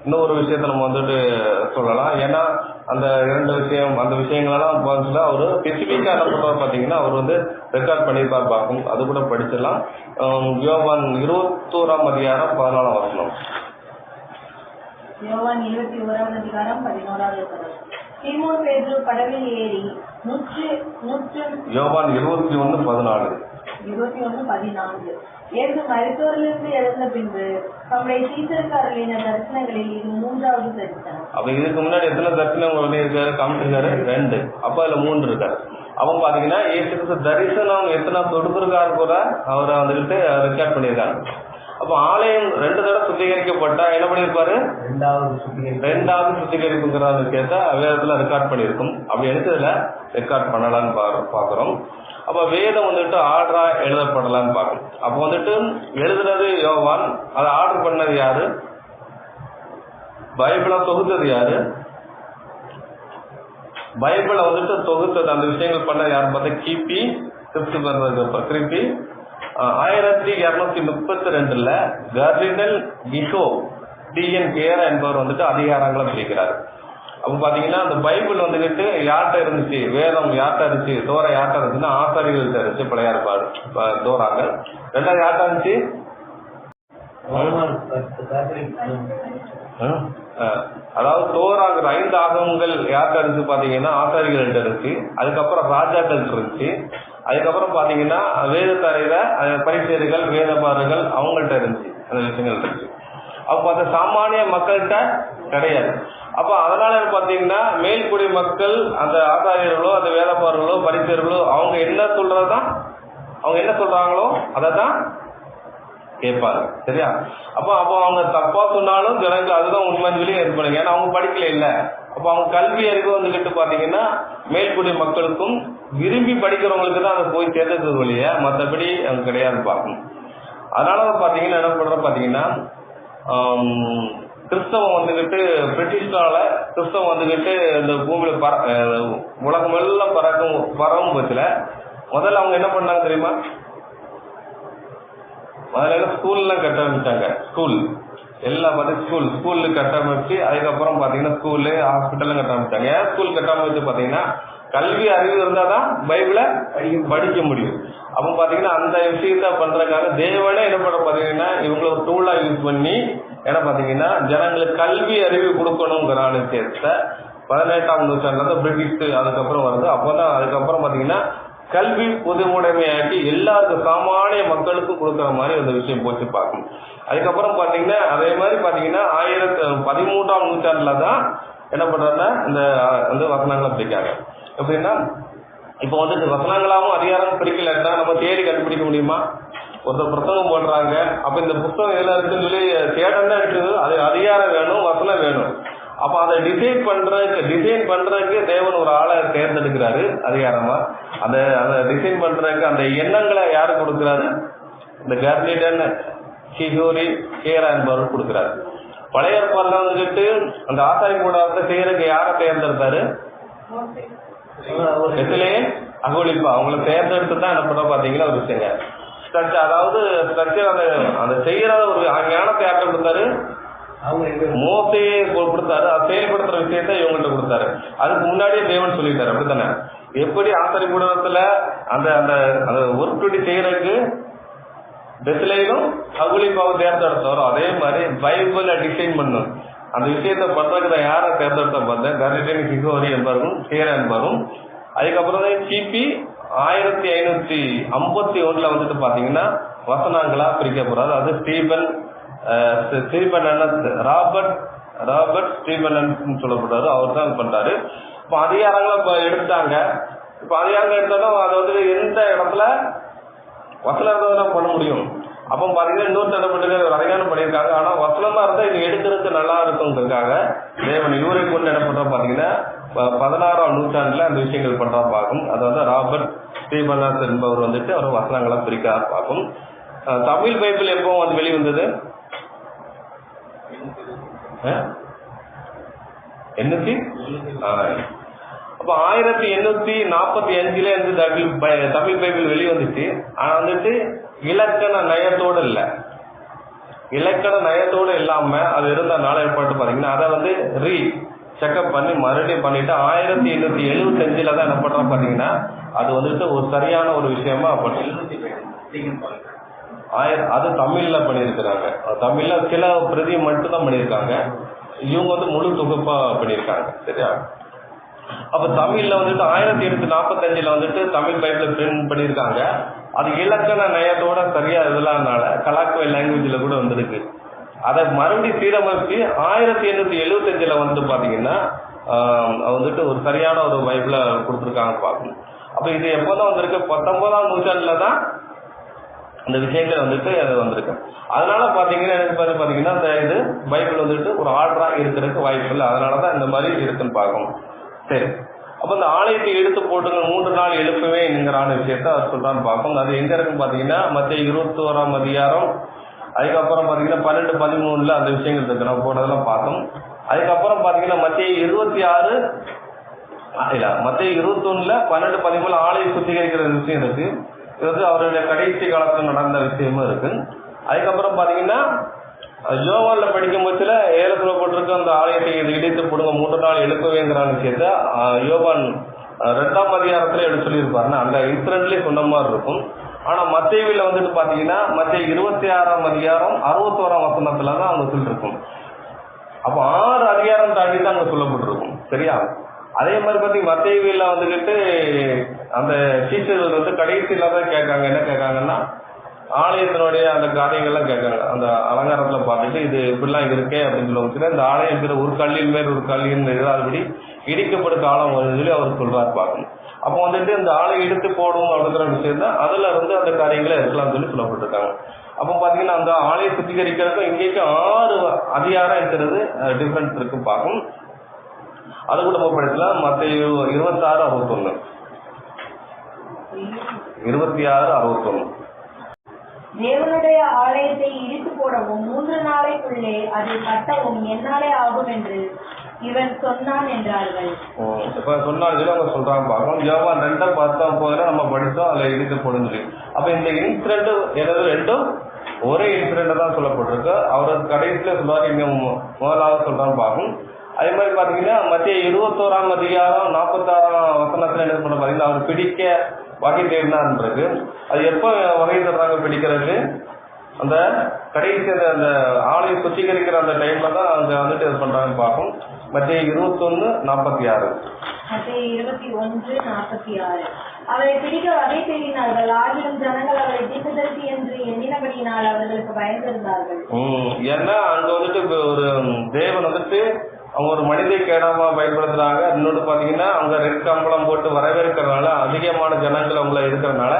இன்னொரு விஷயத்த நம்ம வந்துட்டு சொல்லலாம். ஏன்னா அந்த 2 விஷயம் அந்த விஷயங்களெல்லாம் அவரு ஸ்பெசிபிக்கா என்ன பண்றாரு பாத்தீங்கன்னா அவர் வந்து ரெக்கார்ட் பண்ணியிருப்பார் பார்க்கும். அது கூட படிச்சிடலாம். யோவான் 21ஆம் அதிகாரம் 14ஆம் வசனம். யோவான் 21ஆம் அதிகாரம் 11ஆவது வசனம். சீமோன் பேதுரு படவில் ஏறி யோவான் 21:14. 21:14. இயேசு மரித்தோரிலிருந்து எழுந்த பின்பு நம்முடைய சீசருக்கு அருளின தரிசனங்களில் இது 3வது தரிசனம். அப்ப இதுக்கு முன்னாடி எத்தனை தரிசனம் இருக்காரு காமிச்சிருக்காரு? 2. அப்ப அதுல 3 இருக்காரு. அவன் பாத்தீங்கன்னா இயேசுக்கு தரிசனம் எத்தனை கொடுத்திருக்காரு கூட அவரை வந்துகிட்டு ரெக்கார்ட் பண்ணியிருக்காங்க. அப்ப ஆலயம் 2 தடவை சுத்திகரிக்கப்பட்டா என்ன பண்ணிருப்பாரு? 2வது சுத்திகரிப்புங்கிற விஷயத்த வேதத்துல ரெக்கார்ட் பண்ணிருக்கும். அப்படி எடுத்ததுல ரெக்கார்ட் பண்ணலான்னு பாக்குறோம். அப்ப வேதம் வந்துட்டு ஆர்டரா எழுதப்படலான்னு பாக்கணும். அப்ப வந்துட்டு எழுதுனது யோவான், அதை ஆர்டர் பண்ணது யாரு? பைபிளை தொகுத்தது யாரு? பைபிளை வந்துட்டு தொகுத்தது அந்த விஷயங்கள் பண்ண யாரு பார்த்தா கிபி 1232 கர்லினல் கிஷோ டிஎன் கேரா என்பவர் வந்துட்டு அதிகாரங்களை பிரிக்கிறார். அப்ப பாத்தீங்கன்னா அந்த பைபிள் வந்துகிட்டு யார்கிட்ட இருந்துச்சு, வேதம் யார்கிட்ட இருந்துச்சு, தோரா யார்கிட்ட இருந்துச்சுன்னா ஆசாரிகள்கிட்ட இருந்துச்சு, பழைய ஏற்பாடு தோராங்கள். 2வது யார்கிட்ட இருந்துச்சு? அதாவது தோராங்கிற 5 ஆகமங்கள் யார்கிட்ட இருந்துச்சு பாத்தீங்கன்னா ஆசாரிகள்கிட்ட இருந்துச்சு. அதுக்கப்புறம் ராஜாக்கள் இருந்துச்சு. அதுக்கப்புறம் பாத்தீங்கன்னா வேதத்தரையில பரிசேயர்கள் வேதபாரர்கள் அவங்கள்ட்ட இருந்துச்சு அந்த விஷயங்கள் இருந்துச்சு. அப்ப பார்த்த சாமானிய மக்கள்கிட்ட கிடையாது. அப்ப அதனால பாத்தீங்கன்னா மேல்குடி மக்கள் அந்த ஆசாரியர்களோ அந்த வேதபாரர்களோ பரிசேயர்களோ அவங்க என்ன சொல்றாங்களோ அதை தான் கேட்பாங்க. சரியா? அப்போ அவங்க தப்பா சொன்னாலும் ஜனங்கள் அதுதான் உண்மைன்னு சொல்லி இருப்பாங்க. ஏன்னா அவங்க படிக்கல இல்ல. அப்ப அவங்க கல்வி அறிவு வந்துகிட்டு பாத்தீங்கன்னா மேல்குடி மக்களுக்கும் விரும்பி படிக்கிறவங்களுக்கு தான் அதை போய் சேர்ந்தது வழிய மற்றபடி அவங்க கிடையாது பார்க்கணும். அதனால பாத்தீங்கன்னா என்ன பண்ற பாத்தீங்கன்னா கிறிஸ்தவம் வந்துகிட்டு பிரிட்டிஷ்னால கிறிஸ்தவம் வந்துகிட்டு இந்த பூமியில உலகம் எல்லாம் பரவும் பட்சத்துல முதல்ல அவங்க என்ன பண்ணாங்க தெரியுமா? முதல்ல ஸ்கூல்லாம் கட்டமைச்சாங்க. ஸ்கூல் எல்லாம் பார்த்து ஸ்கூல்லு கட்டமைச்சு அதுக்கப்புறம் பாத்தீங்கன்னா ஸ்கூலு ஹாஸ்பிட்டலும் கட்டமைச்சாங்க. ஏன் ஸ்கூல் கட்டமைச்சு பாத்தீங்கன்னா கல்வி அறிவு இருந்தாதான் பைபிளை படிக்க முடியும். அப்ப பாத்தீங்கன்னா அந்த விஷயத்த பண்றதுக்காக தேவனே என்ன பண்ண பாத்தீங்கன்னா இவங்களை ஒரு டூலா யூஸ் பண்ணி என்ன பாத்தீங்கன்னா ஜனங்களுக்கு கல்வி அறிவு கொடுக்கணுங்கிற விஷயத்த 18ஆம் நூற்றாண்டுல பிரிட்டிஷ் அதுக்கப்புறம் வருது. அப்பதான் அதுக்கப்புறம் பாத்தீங்கன்னா கல்வி பொதுவுடைமையாக்கி எல்லாருக்கும் சாமானிய மக்களுக்கும் கொடுக்கற மாதிரி அந்த விஷயம் போச்சு பார்க்கணும். அதுக்கப்புறம் பாத்தீங்கன்னா அதே மாதிரி பாத்தீங்கன்னா 13ஆம் நூற்றாண்டுல தான் என்ன பண்றாங்கன்னா இந்த வசனங்களை பிரிக்காங்க. எப்படின்னா இப்ப வந்து வசனங்களாவும் அதிகாரம் பிரிக்கலன்னா நம்ம தேடி கண்டுபிடிக்க முடியுமா? ஒருத்தர் புத்தகம் போடுறாங்க. அப்ப இந்த புத்தகம் எல்லாம் இருக்குன்னு சொல்லி தேடன்னா இருக்குது. அது அதிகாரம் வேணும், வசனம் வேணும். அப்ப அதை டிசைன் பண்றதுக்கு தேவன் ஒரு ஆளை தேர்ந்தெடுக்கிறாரு அதிகாரமா. அந்த டிசைன் பண்றதுக்கு அந்த எண்ணங்களை யாரு கொடுக்கிறாரு? இந்த கர்லிடன் கிஷோரி கேரா என்பவர் கொடுக்கிறாரு. பழைய ஏற்பாடுல வந்துட்டு அந்த ஆசாரி கூடாரத்தை செய்யறதுக்கு யாரை தேர்ந்தெடுத்தாரு? அகோலிப்பா அவங்களை தேர்ந்தெடுத்து தான் என்ன பண்ண பாத்தீங்கன்னா ஒரு விஷயங்க ஸ்ட்ரக்சர், அதாவது ஸ்ட்ரக்சர் அந்த செய்யறத ஒரு ஞானத்தை யார்கிட்ட கொடுத்தாரு? மோசையே கொடுத்தாரு. அதை செயல்படுத்துற விஷயத்த இவங்கள்ட்ட கொடுத்தாரு. அதுக்கு முன்னாடியே தேவன் சொல்லிட்டாரு. அப்படித்தானே? எப்படி ஆசாரி கூடத்துல அந்த அந்த ஒர்க் செய்யறதுக்கு பெத்லேயும் அகுலிப்பாவை தேர்ந்தெடுத்தாரோ அதே மாதிரி பைபிளை டிசைன் பண்ணும் அந்த விஷயத்த பண்றதுக்கு யாரை தேர்ந்தெடுத்த பார்த்தேன்? கர்லிடன் கிஷோரி என்பவரும் சேரா என்பவரும். அதுக்கப்புறம் தான் கிபி 1551 வந்துட்டு பாத்தீங்கன்னா வசனங்களா பிரிக்கப்படுறது. அது ராபர்ட் ஸ்டீபன் சொல்லப்படுறாரு. அவர் தான் பண்றாரு. இப்போ அதிகாரங்களை இப்ப எடுத்தாங்க. இப்ப அதிகாரங்கள் எடுத்தாலும் அது வந்து எந்த இடத்துல வசனம் இருந்தால் பண்ண முடியும். அப்போ பாத்தீங்கன்னா இன்னொரு தடப்பட்டு அதிகாரம் பண்ணியிருக்காங்க. ஆனா வசனமா இருந்தா இது எடுக்கிறதுக்கு நல்லா இருக்குங்கிறதுக்காக தேவன் இவரை கொண்டு என்ன பண்றோம் பாத்தீங்கன்னா 16ஆம் நூற்றாண்டுல அந்த விஷயங்கள் பண்றா பார்க்கும். அது வந்து ராபர்ட் ஸ்டீபனஸ் என்பவர் வந்துட்டு அவர் வசனங்களை பிரிக்க பார்க்கும். தமிழ் பைபிள் எப்போ வந்து வெளிவந்தது? 800 அப்ப 1845 இருந்து தமிழ் பைபிள் வெளிவந்துச்சு. ஆனா வந்துட்டு இலக்கண நயத்தோடு இல்ல. இலக்கண நயத்தோடு இல்லாம அது இருந்தனால ஏற்பாட்டு பாத்தீங்கன்னா அதை வந்து செக்அப் பண்ணி மறுபடியும் பண்ணிட்டு 1875 தான் என்ன பண்றோம் பாத்தீங்கன்னா அது வந்துட்டு ஒரு சரியான ஒரு விஷயமா அது தமிழ்ல பண்ணியிருக்கிறாங்க. தமிழ்ல சில பிரதி மட்டும் தான் பண்ணியிருக்காங்க. இவங்க வந்து முழு தொகுப்பா பண்ணியிருக்காங்க. சரியா? அப்ப தமிழ்ல வந்துட்டு 1845 வந்துட்டு தமிழ் பைபிள் பிரிண்ட் பண்ணியிருக்காங்க. அது இலக்கண நயத்தோட சரியா இதெல்லாம்னால கலாக்குவை லாங்குவேஜ்ல கூட வந்திருக்கு. அதை மறுபடியும் சீரமைச்சு 1875 வந்து பாத்தீங்கன்னா வந்துட்டு ஒரு சரியான ஒரு பைபிள கொடுத்துருக்காங்க பார்க்கணும். அப்ப இது எப்போதான் வந்திருக்கு? 19ஆம் நூற்றாண்டுல தான் அந்த விஷயங்கள் வந்துட்டு அது வந்திருக்கு. அதனால பாத்தீங்கன்னா எனக்கு பாத்தீங்கன்னா இந்த இது பைபிள் வந்துட்டு ஒரு ஆர்டரா இருக்கிறதுக்கு வாய்ப்பு இல்லை. அதனாலதான் இந்த மாதிரி இருக்குன்னு பார்க்கணும். சரி, அப்ப இந்த ஆலயத்தை எடுத்து போட்டுங்க 3 நாள் எழுப்புவேங்கிற விஷயத்த அவர் சொல்றான்னு பார்க்கணும். அது எங்க இருக்குன்னு பாத்தீங்கன்னா மத்திய 21ஆம் அதிகாரம். அதுக்கப்புறம் பாத்தீங்கன்னா 12, 13 அந்த விஷயங்கள் இருக்கு. நம்ம போனதெல்லாம் பார்த்தோம். அதுக்கப்புறம் பாத்தீங்கன்னா மத்திய 26 மத்திய 21 12, 13 ஆலயம் சுத்திகரிக்கிற விஷயம் இருக்கு. இது வந்து அவருடைய கடைசி காலத்தில் நடந்த விஷயமும் இருக்கு. அதுக்கப்புறம் பாத்தீங்கன்னா யோவான்ல படிக்கும் பட்சத்துல 7 சொல்லப்பட்டிருக்கு அந்த ஆலயத்தை இடித்து போடுங்க 3 நாள் எழுப்புவேங்கிற விஷயத்த யோவான் 2ஆம் அதிகாரத்துல எடுத்து சொல்லியிருப்பாருன்னா அந்த இன்சிடென்ட்லயே சொன்ன மாதிரி இருக்கும். ஆனா மத்தேயுல வந்துட்டு பாத்தீங்கன்னா மத்திய 26ஆம் அதிகாரம் 61ஆம் வசனத்துல தான் அவங்க சொல்லிருக்கும். அப்ப 6 அதிகாரம் தாண்டி தான் அங்க சொல்லப்பட்டிருக்கும். சரியா? அதே மாதிரி பாத்தீங்கன்னா மத்தேயுல வந்துகிட்டு அந்த சீஷர்கள் வந்து கடைசியில தான் கேட்காங்க. என்ன கேட்காங்கன்னா ஆலயத்தினுடைய அந்த காரியங்கள்லாம் கேட்காங்க. அந்த அலங்காரத்துல பார்த்துட்டு இது இப்படிலாம் இருக்கே அப்படின்னு சொல்லுவாங்க. இந்த ஆலயம் ஒரு கல்லின் மேல் ஒரு கல்லின் இல்லாதபடி இடிக்கப்படும் காலம் சொல்லி அவர் சொல்றாரு பார்க்கணும். அப்போ வந்துட்டு இந்த ஆலயம் இடித்து போடும் அப்படிங்கிற விஷயம் தான் அதுல இருந்து அந்த காரியங்களை இருக்கலாம் சொல்லி சொல்லப்பட்டிருக்காங்க. அப்போ பாத்தீங்கன்னா அந்த ஆலயம் சுத்திகரிக்கிறதுக்கும் இங்கேயும் 6 அதிகாரம் இருக்கிறது டிஃபரன்ஸ் இருக்கு பார்க்கும். அது கூட நம்ம படிக்கலாம். மத்திய 26, 61 தேவனுடைய ஆலயத்தை இடித்து போடவும் 3 நாளைக்குள்ளே அதை கட்டவும் என்னாலே ஆகும் என்று இவன் சொன்னான் என்றார்கள். இப்ப சொன்னாங்க அவங்க சொல்றாங்க பார்க்கணும். யோவான் 2:19 நம்ம படித்தோம். அதுல இடித்து போடும் சொல்லி. அப்ப இந்த இன்சிடென்ட் எனது ரெண்டும் ஒரே இன்சிடென்ட் தான் சொல்லப்பட்டிருக்கு. அவருக்கு கடைசியில சொல்றாரு இங்க முதலாவது சொல்றான்னு பார்க்கும். அதே மாதிரி பாத்தீங்கன்னா மத்திய 21ஆம் அதிகாரம் 46ஆம் வசனத்துல என்ன பண்ண பாத்தீங்கன்னா அவர் பிடிக்க வகை தேடினான்றது. அது எப்ப வகை தர்றாங்க பிடிக்கிறது? அந்த கடைசி அந்த ஆலயம் சுத்திகரிக்கிற அந்த டைம்ல தான் அங்க வந்துட்டு இது பண்றாங்கன்னு பார்க்கும். மத்திய 21:46. மத்திய 21:46 அவரை பிடிக்க வகை தேடினார்கள். ஆகிலும் ஜனங்கள் அவரை தீர்க்கதரிசி என்று எண்ணினபடியினால் அவர்களுக்கு பயந்திருந்தார்கள். ஏன்னா அங்க வந்துட்டு ஒரு தேவன் வந்துட்டு அவங்க ஒரு மனித கேடாம பயன்படுத்துறாங்க. இன்னொன்று பாத்தீங்கன்னா அவங்க ரெட் கம்பளம் போட்டு வரவேற்கிறதுனால அதிகமான ஜனங்கள் அவங்கள இருக்கிறதுனால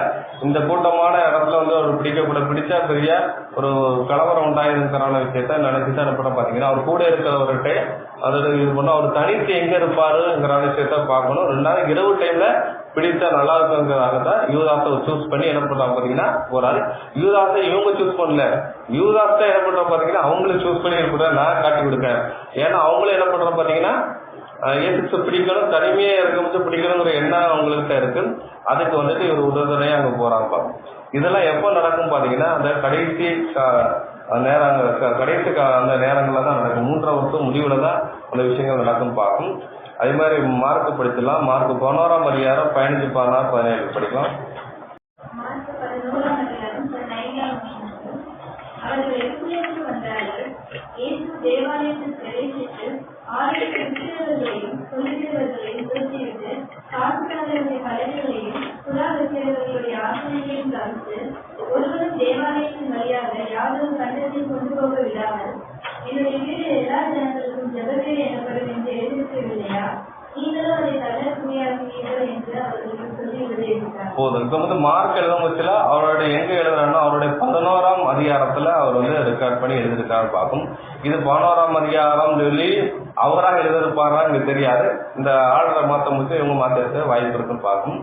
இந்த கூட்டமான இடத்துல வந்து அவர் பிடிச்சா பெரிய ஒரு கலவரம் உண்டாயிருக்கிற விஷயத்த நினைச்சுதான் என்ன பண்ண பாத்தீங்கன்னா அவர் கூட இருக்கிறவர்கிட்ட அதோட இது பண்ண அவர் தனித்து எங்க இருப்பாருங்கிற விஷயத்த பார்க்கணும். 2வது இரவு டைம்ல பிடித்தா நல்லா இருக்குங்கிறதாக தான் யூதாஸை சூஸ் பண்ணி என்ன பண்றாங்க பாத்தீங்கன்னா போறாரு. யூதாஸை இவங்க சூஸ் பண்ணல. யூதாஸை என்ன பண்ற பாத்தீங்கன்னா அவங்களும் சூஸ் பண்ணி கூட நான் காட்டி கொடுக்கேன். ஏன்னா அவங்களும் என்ன பண்ற பாத்தீங்கன்னா இயேசு பிடிக்கணும், தனிமையே இருக்கும்போது பிடிக்கணுங்கிற எண்ணம் அவங்கள்ட்ட இருக்கு. அதுக்கு வந்துட்டு இவர் உடனடியா அங்க போறாங்க. இதெல்லாம் எப்போ நடக்கும் பாத்தீங்கன்னா அந்த கடைசி அந்த நேரங்கள்ல தான் நடக்கும். 3ஆம் வருஷம் முடிவுல தான் அந்த விஷயங்கள் நடக்கும் பார்க்கும். அதே மாதிரி மார்க் படிச்சிடலாம். மார்க் 11ஆம் அதிகாரம் 15, 16, 17 படிக்கலாம். அவர்கள் எருசலேமுக்கு வந்தார்கள். இயேசு தேவாலயத்தில் பிரவேசித்து ஆலயத்தை விற்கிறவர்களையும் சொல்லுகிறவர்களையும் நிறுத்திவிட்டு வாசகர்களுடைய பலகைகளையும் புறா வைக்கிறவர்களுடைய ஆசனைகளையும் தவிர்த்து ஒருவரும் தேவாலயத்தின் வழியாக யாரும் கண்டத்தையும் கொண்டு போக விடாமல் என்னுடைய வீடு எல்லா ஜனங்களுக்கும் ஜெப வீடு எனப்படும் என்று எழுதியிருக்கவில்லையா? நீங்களும் அதை தள்ளக்கூடியாதீர்கள் என்று அவர்களுக்கு சொல்லி விடையிட்டார். போதும். இப்ப வந்து மார்க் எழுதும்போதுல அவருடைய எங்க எழுதுறாருன்னா அவருடைய 11ஆம் அதிகாரத்துல அவர் வந்து ரெக்கார்ட் பண்ணி எழுதியிருக்காரு பார்க்கும். இது 11ஆம் அதிகாரம் சொல்லி அவராக எழுதிருப்பாரா இங்க தெரியாது. இந்த ஆர்டரை மாத்த முடிச்சு இவங்க மாத்திருக்க வாய்ப்பு இருக்குன்னு பார்க்கும்.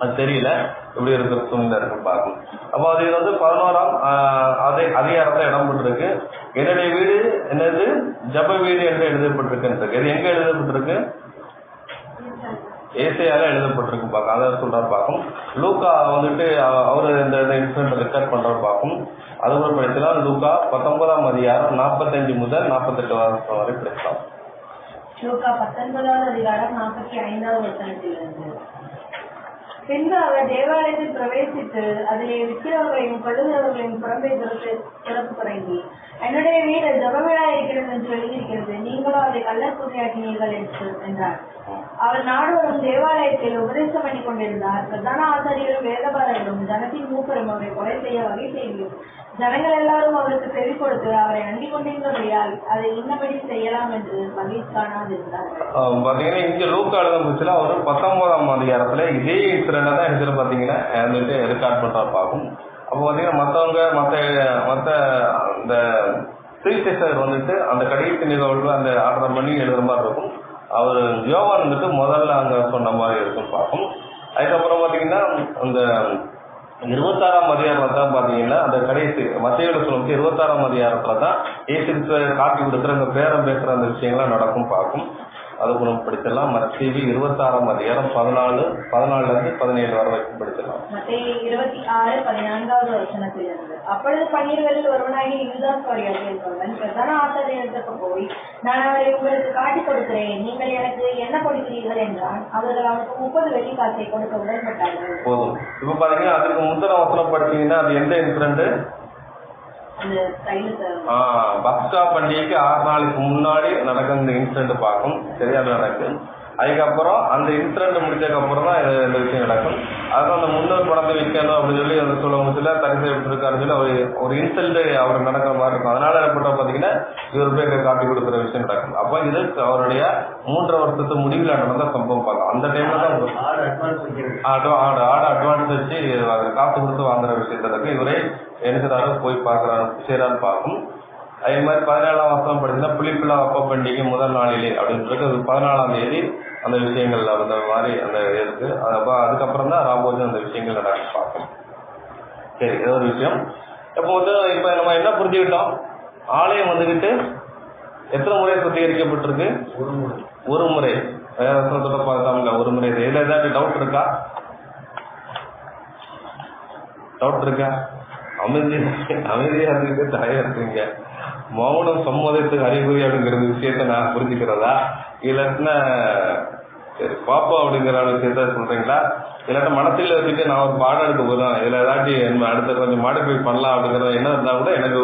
அது தெரியல, இப்படி இருக்கிற சூழ்நிலை இருக்குன்னு பார்க்கும். அப்போ அது வந்து 11ஆம் அதிகாரத்தை இடம் பெற்றிருக்கு. என்னுடைய வீடு என்னது ஜப வீடு என்று எழுதப்பட்டிருக்கு. இது எங்க எழுதப்பட்டிருக்கு? ஏசையால எழுதப்பட்டிருக்கு பார்க்கும். அதை சொல்றாரு பார்க்கும். லூக்கா வந்துட்டு அவரு இந்த இன்சிடென்ட் ரெக்கார்ட் பண்றாரு பார்க்கும். அது கூட படிக்கலாம். லூக்கா 19ஆம் அதிகாரம் 45 முதல் 48 வருஷம் வரை படிக்கலாம். லூக்கா 19வது அதிகாரம் 45வது வசனத்திலிருந்து. பின்பு அவர் தேவாலயத்தில் பிரவேசித்து அதிலே விற்கிறவர்களையும் கொள்ளுகிறவர்களையும் புறம்பே திறப்பு தொடங்கி, என்னுடைய வீடு ஜபவிழா இருக்கிறது என்று எழுதியிருக்கிறது, நீங்களும் அதை கள்ளக்குறையாக்கினீர்கள் என்றார். அவர் நாடுவரும் தேவாலயத்தில் உபதேசம் பண்ணி கொண்டிருந்தார். பிரதான ஆசாரியரும் வேதபாரர்களும் ஜனத்தின் மூப்பரும் அவரை கொலை செய்ய வகை செய்யும். ஜனங்கள் எல்லாரும் அவருக்கு செவி கொடுத்து அவரை நம்பி கொண்டிருந்தபடியால் அதை இன்னபடி செய்யலாம் என்று வகை காணாதிருந்தார்கள். பாத்தீங்கன்னா இங்க லூக்கா எழுதும்போதுல அவர் 19ஆம் அதிகாரத்துல இதே இன்சிடென்ட் தான் எடுத்து பாத்தீங்கன்னா ரெக்கார்ட் பண்றா பார்க்கும். அப்போ பாத்தீங்கன்னா மத்த இந்த சுவிசேஷகர் வந்துட்டு அந்த கடைசி நிகழ்வுல அந்த ஆர்டர் பண்ணி எழுதுற மாதிரி இருக்கும். அவர் யோவான் வந்துட்டு முதல்ல அங்க சொன்ன மாதிரி இருக்குன்னு பார்க்கும். அதுக்கப்புறம் பாத்தீங்கன்னா அந்த 26ஆம் அதிகாரத்துல தான் பாத்தீங்கன்னா அந்த கடைசி மத்தேயுல சொல்லும்போது 26ஆம் அதிகாரத்துல தான் இயேசு காட்டி கொடுக்குற அந்த பேரம் பேசுற அந்த விஷயங்கள்லாம் நடக்கும் பார்க்கும். அது கூட படிச்சிடலாம். மத்தேயு 26ஆம் அதிகாரம் 14 இருந்து 17 வரை வரைக்கும் படிச்சிடலாம். மத்தேயு 26:14வது வசனத்திலிருந்து. அப்பொழுது 12 ஒருவனாகி யூதாஸ் என்பவன் பிரதான ஆசாரியருக்கு போய், நான் அவரை உங்களுக்கு காட்டிக் கொடுக்கிறேன், நீங்கள் எனக்கு என்ன கொடுக்கிறீர்கள் என்றான். அவர்கள் அவனுக்கு 30 வெள்ளிக்காசை கொடுக்க உடன்பட்டார்கள். போதும். இப்ப பாத்தீங்கன்னா அதுக்கு முந்தின வசனம் படிச்சீங்கன்னா அது எந்த இன்சிடென்ட்? பஸ்கா பண்டிகைக்கு 6 நாளைக்கு முன்னாடி நடக்கிற இந்த இன்சிடென்ட் பார்க்கும். சரியான நடக்கு. அதுக்கப்புறம் அந்த இன்சிடென்ட் முடிச்சதுக்கு அப்புறம் தான் இந்த விஷயம் நடக்கும். அதுதான் அந்த முன்னோர் படத்தை வைக்கணும் அப்படின்னு சொல்லி அந்த சொல்லுவதுல தடை செய்யப்பட்டிருக்காருன்னு சொல்லி ஒரு இன்சல்ட் அவர் நடக்கிற மாதிரி இருக்கும். அதனால என்ன பாத்தீங்கன்னா இவர் பேர் காட்டி கொடுக்குற விஷயம் நடக்கும். அப்ப இது அவருடைய 3 வருஷத்து முடிவில் நடந்த சம்பவம் பார்க்கலாம். அந்த டைம்ல தான் ஆடு அட்வான்ஸ் வச்சு காசு கொடுத்து வாங்குற விஷயத்திற்கு இவரே என்ன போய் பார்க்கறாரு செய்யறான்னு பார்க்கும். அதே மாதிரி 17ஆம் வருஷம் படிச்சுன்னா புளிப்பில்லா அப்ப பண்டிகை முதல் நாளிலே அப்படின்னு சொல்லிட்டு 14ஆம் தேதி அந்த விஷயங்கள் அந்த மாதிரி அந்த இருக்கு. அதுக்கப்புறம் தான் ராபோஜன் அந்த விஷயங்கள் நடக்க பார்க்கும். சரி, இது ஒரு விஷயம். இப்போ வந்து இப்ப நம்ம என்ன புரிஞ்சுக்கிட்டோம்? ஆலயம் வந்துகிட்டு எத்தனை முறை சுத்திகரிக்கப்பட்டிருக்கு? ஒரு முறை. வேதத்தோட பார்த்தாமல ஒரு முறை. இதுல ஏதாவது டவுட் இருக்கா? அமைதியா இருக்கு, தடையா இருக்குங்க. மௌனம் சம்மதத்துக்கு அறிகுறி அப்படிங்கிற விஷயத்த நான் புரிஞ்சுக்கிறதா, இல்லாட்டினா சரி பாப்பா அப்படிங்கிற விஷயத்த சொல்றீங்களா, இல்லாட்ட மனசில் வச்சுட்டு நான் ஒரு பாடம் எடுக்க போதும் இதுல ஏதாச்சும் அடுத்த கொஞ்சம் மாடிஃபை பண்ணலாம் அப்படிங்கறது என்ன இருந்தா கூட எனக்கு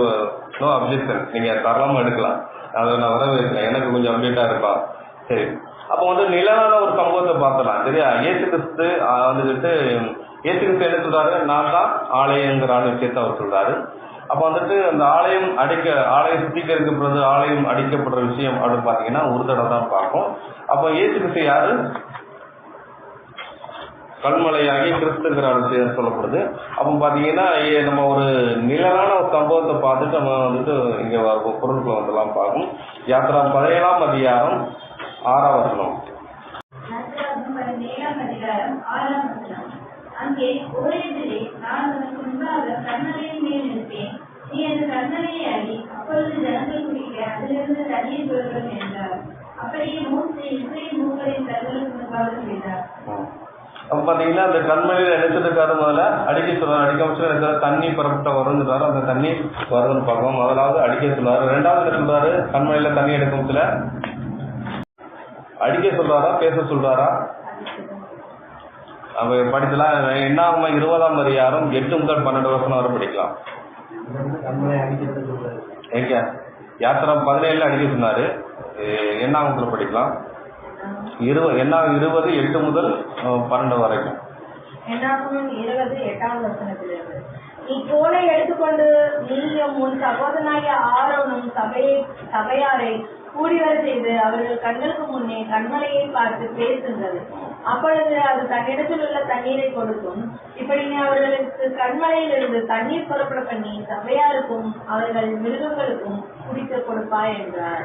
நோ அப்ஜெக்ஷன், நீங்க தரலாம எடுக்கலாம். அதை நான் வரவேற்கிறேன். எனக்கு கொஞ்சம் அப்டேட்டா இருக்கலாம். சரி, அப்போ வந்து நிலையான ஒரு சம்பவத்தை பார்த்தலாம். சரியா? இயேசு கிறிஸ்து வந்துட்டு என்ன சொல்றாரு? நான் தான் ஆலயங்கிற விஷயத்த அவர் சொல்றாரு. அப்ப வந்துட்டு அந்த ஆலயம் சுத்திகரிக்கப்படுறது, ஆலயம் அடிக்கப்படுற விஷயம் அப்படின்னு பாத்தீங்கன்னா ஒரு தடவை தான் பார்க்கும். அப்ப இயேசு கிறிஸ்து யாரு? கல்மலையாகி கிறிஸ்துங்கிற விஷயம் சொல்லப்படுது. அப்ப பாத்தீங்கன்னா நம்ம ஒரு நிலையான ஒரு சம்பவத்தை பார்த்துட்டு நம்ம வந்துட்டு இங்க பொருட்களை வந்துலாம் பார்க்கும். யாத்திரா 17ஆம் அதிகாரம் 6ஆம் வசனம். அங்கே ஓரிடத்திலே நான் உனக்கு முன்பாக கர்மலையின் மேல் இருப்பேன், நீ அந்த கர்மலையை அடி, அப்பொழுது ஜனங்கள் குடிக்க அதிலிருந்து தண்ணீர் பெறுகிறோம் என்றார். அப்படியே மோசே இஸ்ரவேல் மூப்பரின் கண்களுக்கு முன்பாக செய்தார். அப்ப பாத்தீங்கன்னா அந்த கண்மலையில நினைச்சிருக்காரு. முதல்ல அடிக்க சொல்றாரு. அடிக்க வச்சு தண்ணி பரப்பிட்ட வரும்னு அந்த தண்ணி வருதுன்னு பார்க்கணும். முதலாவது அடிக்க சொல்றாரு. 2வது என்ன சொல்றாரு? கண்மலையில தண்ணி எடுக்கும் அடிக்க சொல்றாரா பேச சொல்றாரா? அவ படிக்கலாம். என்ன ஆகுமா? 20ஆம் அதிகாரம் 8 முதல் 12 வருஷம் வரை படிக்கலாம். எங்க யாத்திரா 17 அடிக்க சொன்னாரு. என்ன ஆகுத்துல படிக்கலாம்? என்னாகும் 20:8 முதல் 12 வரைக்கும். என்னாகும் 20:8 வசனத்திலிருந்து, நீ கோலை எடுத்துக்கொண்டு நீயும் உன் சகோதரனாகிய ஆரோனும் சபையாரை கூடிவர செய்து அவர்கள் கண்களுக்கு முன்னே கண்மலையை பார்த்து பேசுங்கள். அப்பொழுது அது தன்னிடத்தில் உள்ள தண்ணீரை கொடுக்கும். இப்படி நீ அவர்களுக்கு கண்மலையில் இருந்து தண்ணீர் புறப்பட பண்ணி சபையாருக்கும் அவர்கள் மிருகங்களுக்கும் குடிக்க கொடுப்பாய் என்றார்.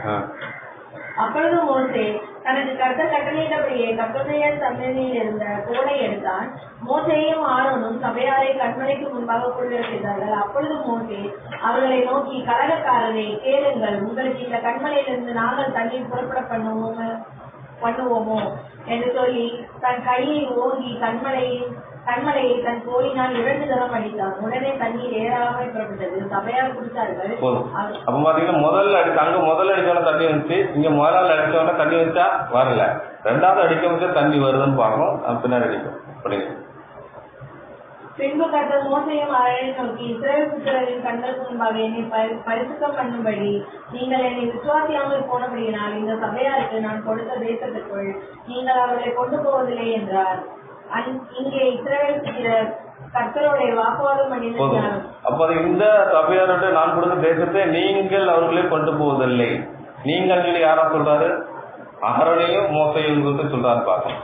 அப்பொழுது மோசே தனக்கு கர்த்தர் கட்டளையிட்டபடியே கர்த்தருடைய சன்னதியில் இருந்த கோலை எடுத்தான். மோசேயும் ஆரோனும் சபையாரை கண்மலைக்கு முன்பாக கொண்டு செய்தார்கள். அப்பொழுது மோசே அவர்களை நோக்கி, கலகக்காரரை கேளுங்கள், உங்களுக்கு இந்த கண்மலையிலிருந்து நாங்கள் தண்ணீர் புறப்பட பண்ணுவோமோ என்று சொல்லி தன் கையை ஓங்கி கண்மலையை தன் கோலினால் 2 தரம் அடித்தான். உடனே தண்ணீர் ஏறாமல் புறப்பட்டது. சபையார் குடித்தார்கள். அப்ப பாத்தீங்கன்னா முதல்ல அடிச்சோட தண்ணி வந்துச்சு, இங்க முதல்ல அடிச்சோட தண்ணி வச்சா வரல, 2வது அடிக்க வச்சா தண்ணி வருதுன்னு பார்க்கும், பின்னாடி அடிக்கும். பின்பு கர்த்தர் மோசேயும் ஆரோனை நோக்கி, இஸ்ரவேல் புத்திரரின் கண்களுக்கு முன்பாக என்னை பரிசுத்தம் பண்ணும்படி நீங்கள் என்னை விசுவாசியாமல் போனபடியினால் இந்த சபையாருக்கு நான் கொடுத்த தேசத்துக்குள் நீங்கள் அவர்களை கொண்டு போவதில்லை என்றார். இங்கே இஸ்ரவேல் புத்திரர் கர்த்தரோட வாக்குவாதம் பண்ணினார். அப்ப இந்த சபையாரோட நான் கொடுத்த தேசத்தை நீங்கள் அவர்களே கொண்டு போவதில்லை. நீங்கள் யாரா சொல்றாரு? ஆரோனையும் மோசையும் சொல்றாரு பார்க்கணும்.